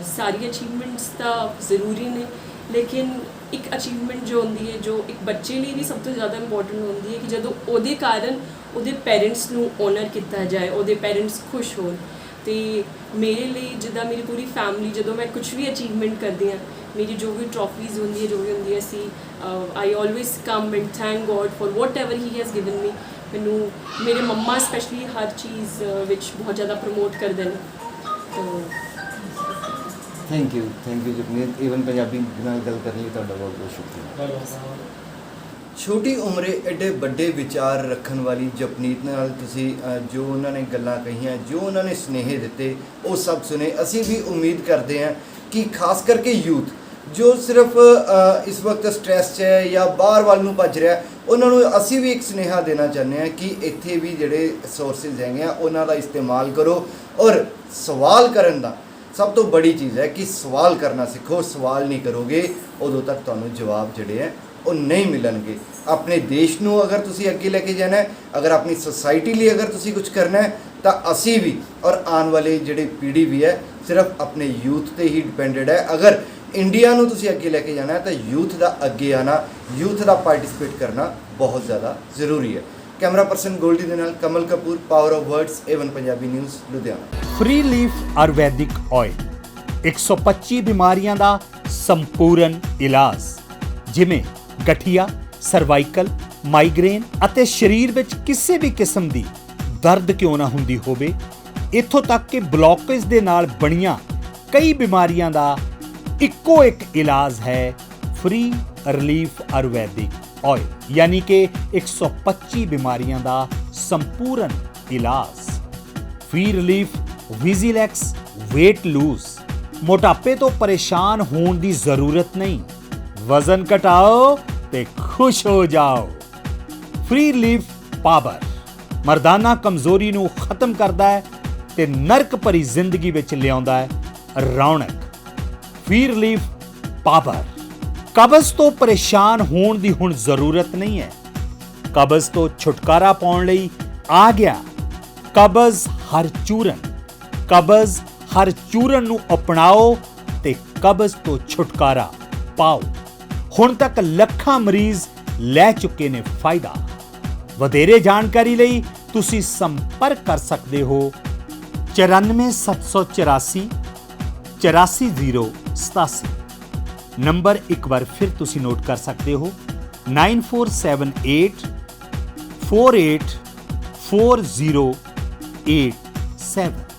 ਸਾਰੀ ਅਚੀਵਮੈਂਟਸ ਤਾਂ ਜ਼ਰੂਰੀ ਨੇ, ਲੇਕਿਨ ਇੱਕ ਅਚੀਵਮੈਂਟ ਜੋ ਹੁੰਦੀ ਹੈ, ਜੋ ਇੱਕ ਬੱਚੇ ਲਈ ਵੀ ਸਭ ਤੋਂ ਜ਼ਿਆਦਾ ਇੰਪੋਰਟੈਂਟ ਹੁੰਦੀ ਹੈ ਕਿ ਜਦੋਂ ਉਹਦੇ ਕਾਰਨ ਉਹਦੇ ਪੇਰੈਂਟਸ ਨੂੰ ਓਨਰ ਕੀਤਾ ਜਾਏ, ਉਹਦੇ ਪੇਰੈਂਟਸ ਖੁਸ਼ ਹੋਣ। ਅਤੇ ਮੇਰੇ ਲਈ ਜਿੱਦਾਂ ਮੇਰੀ ਪੂਰੀ ਫੈਮਿਲੀ, ਜਦੋਂ ਮੈਂ ਕੁਛ ਵੀ ਅਚੀਵਮੈਂਟ ਕਰਦੀ ਹਾਂ, ਮੇਰੀ ਜੋ ਵੀ ਟਰੋਫੀਜ਼ ਹੁੰਦੀ ਹੈ, ਜੋ ਵੀ ਹੁੰਦੀ ਹੈ, ਅਸੀਂ I always come and thank God for whatever he has given me. ਮੈਨੂੰ ਮੇਰੇ ਮੰਮਾ ਸਪੈਸ਼ਲੀ ਹਰ ਚੀਜ਼ ਵਿੱਚ ਬਹੁਤ ਜ਼ਿਆਦਾ ਪ੍ਰਮੋਟ ਕਰਦੇ ਨੇ। Thank you Japneet. Even Punjabi ਨਾਲ ਗੱਲ ਕਰਨ ਲਈ ਤੁਹਾਡਾ ਬਹੁਤ ਬਹੁਤ ਸ਼ੁਕਰੀਆ। ਛੋਟੀ ਉਮਰੇ ਐਡੇ ਵੱਡੇ ਵਿਚਾਰ ਰੱਖਣ ਵਾਲੀ ਜਪਨੀਤ ਨਾਲ ਤੁਸੀਂ ਜੋ ਉਹਨਾਂ ਨੇ ਗੱਲਾਂ ਕਹੀਆਂ, ਜੋ ਉਹਨਾਂ ਨੇ ਸੁਨੇਹੇ ਦਿੱਤੇ, ਉਹ ਸਭ ਸੁਨੇ। ਅਸੀਂ ਵੀ ਉਮੀਦ ਕਰਦੇ ਹਾਂ ਕਿ ਖਾਸ ਕਰਕੇ ਯੂਥ ਜੋ ਸਿਰਫ ਇਸ ਵਕਤ ਸਟ੍ਰੈਸ 'ਚ ਹੈ ਜਾਂ ਬਾਹਰ ਵੱਲ ਨੂੰ ਭੱਜ ਰਿਹਾ, ਉਹਨਾਂ ਨੂੰ ਅਸੀਂ ਵੀ ਇੱਕ ਸੁਨੇਹਾ ਦੇਣਾ ਚਾਹੁੰਦੇ ਹਾਂ ਕਿ ਇੱਥੇ ਵੀ ਜਿਹੜੇ ਸੋਰਸਿਸ ਹੈਗੇ ਆ ਉਹਨਾਂ ਦਾ ਇਸਤੇਮਾਲ ਕਰੋ। ਔਰ ਸਵਾਲ ਕਰਨ ਦਾ ਸਭ ਤੋਂ ਬੜੀ ਚੀਜ਼ ਹੈ ਕਿ ਸਵਾਲ ਕਰਨਾ ਸਿੱਖੋ। ਸਵਾਲ ਨਹੀਂ ਕਰੋਗੇ ਉਦੋਂ ਤੱਕ ਤੁਹਾਨੂੰ ਜਵਾਬ ਜਿਹੜੇ ਹੈ ਉਹ ਨਹੀਂ ਮਿਲਣਗੇ। ਆਪਣੇ ਦੇਸ਼ ਨੂੰ ਅਗਰ ਤੁਸੀਂ ਅੱਗੇ ਲੈ ਕੇ ਜਾਣਾ ਹੈ, ਅਗਰ ਆਪਣੀ ਸੋਸਾਇਟੀ ਲਈ ਅਗਰ ਤੁਸੀਂ ਕੁਝ ਕਰਨਾ ਹੈ, ਤਾਂ ਅਸੀਂ ਵੀ ਔਰ ਆਉਣ ਵਾਲੀ ਜਿਹੜੀ ਪੀੜ੍ਹੀ ਵੀ ਹੈ ਸਿਰਫ ਆਪਣੇ ਯੂਥ 'ਤੇ ਹੀ ਡਿਪੈਂਡਡ ਹੈ। ਅਗਰ ਇੰਡੀਆ ਨੂੰ ਤੁਸੀਂ ਅੱਗੇ ਲੈ ਕੇ ਜਾਣਾ ਹੈ ਤਾਂ ਯੂਥ ਦਾ ਅੱਗੇ ਆਉਣਾ, ਯੂਥ ਦਾ ਪਾਰਟਿਸਿਪੇਟ ਕਰਨਾ ਬਹੁਤ ਜ਼ਿਆਦਾ ਜ਼ਰੂਰੀ ਹੈ। ਕੈਮਰਾ ਪਰਸਨ ਗੋਲਡੀ ਦੇ ਨਾਲ Kamal Kapoor, power of words, Avon Punjabi news, Ludhiana. Free leaf Ayurvedic oil 125 ਬਿਮਾਰੀਆਂ ਦਾ ਸੰਪੂਰਨ ਇਲਾਜ, ਜਿਵੇਂ ਗਠੀਆ, ਸਰਵਾਈਕਲ, ਮਾਈਗ੍ਰੇਨ ਅਤੇ ਸਰੀਰ ਵਿੱਚ ਕਿਸੇ ਵੀ ਕਿਸਮ ਦੀ ਦਰਦ ਕਿਉਂ ਨਾ ਹੁੰਦੀ ਹੋਵੇ, ਇੱਥੋਂ ਤੱਕ ਕਿ ਬਲੌਕੇਜ ਦੇ ਨਾਲ ਬਣੀਆਂ ਕਈ ਬਿਮਾਰੀਆਂ ਦਾ ਇੱਕੋ ਇੱਕ ਇਲਾਜ ਹੈ ਫ੍ਰੀ ਰਿਲੀਫ ਆਯੁਰਵੈਦਿਕ ਆਇਲ, यानी कि 125 बीमारियां दा संपूर्ण इलाज। फ्री रिलीफ विजिलैक्स वेट लूज, मोटापे तो परेशान होने की जरूरत नहीं, वजन घटाओ ते खुश हो जाओ। फ्री रिलीफ पावर मर्दाना कमजोरी नू खत्म करता है ते नरक भरी जिंदगी विच लियाउंदा है रौनक। फ्री रिलीफ पावर कब्ज तो परेशान होने की हुण जरूरत नहीं है, कब्ज तो छुटकारा पाउण लई आ गया कब्ज हर चूरन। कब्ज हर चूरन नू अपनाओ ते कब्ज तो छुटकारा पाओ। हुण तक लखां मरीज लै चुके ने फायदा। वधेरे जानकारी लई तुसी संपर्क कर सकते हो 94 784 84087। नंबर एक बार फिर तुसी नोट कर सकते हो 9478 48 4087।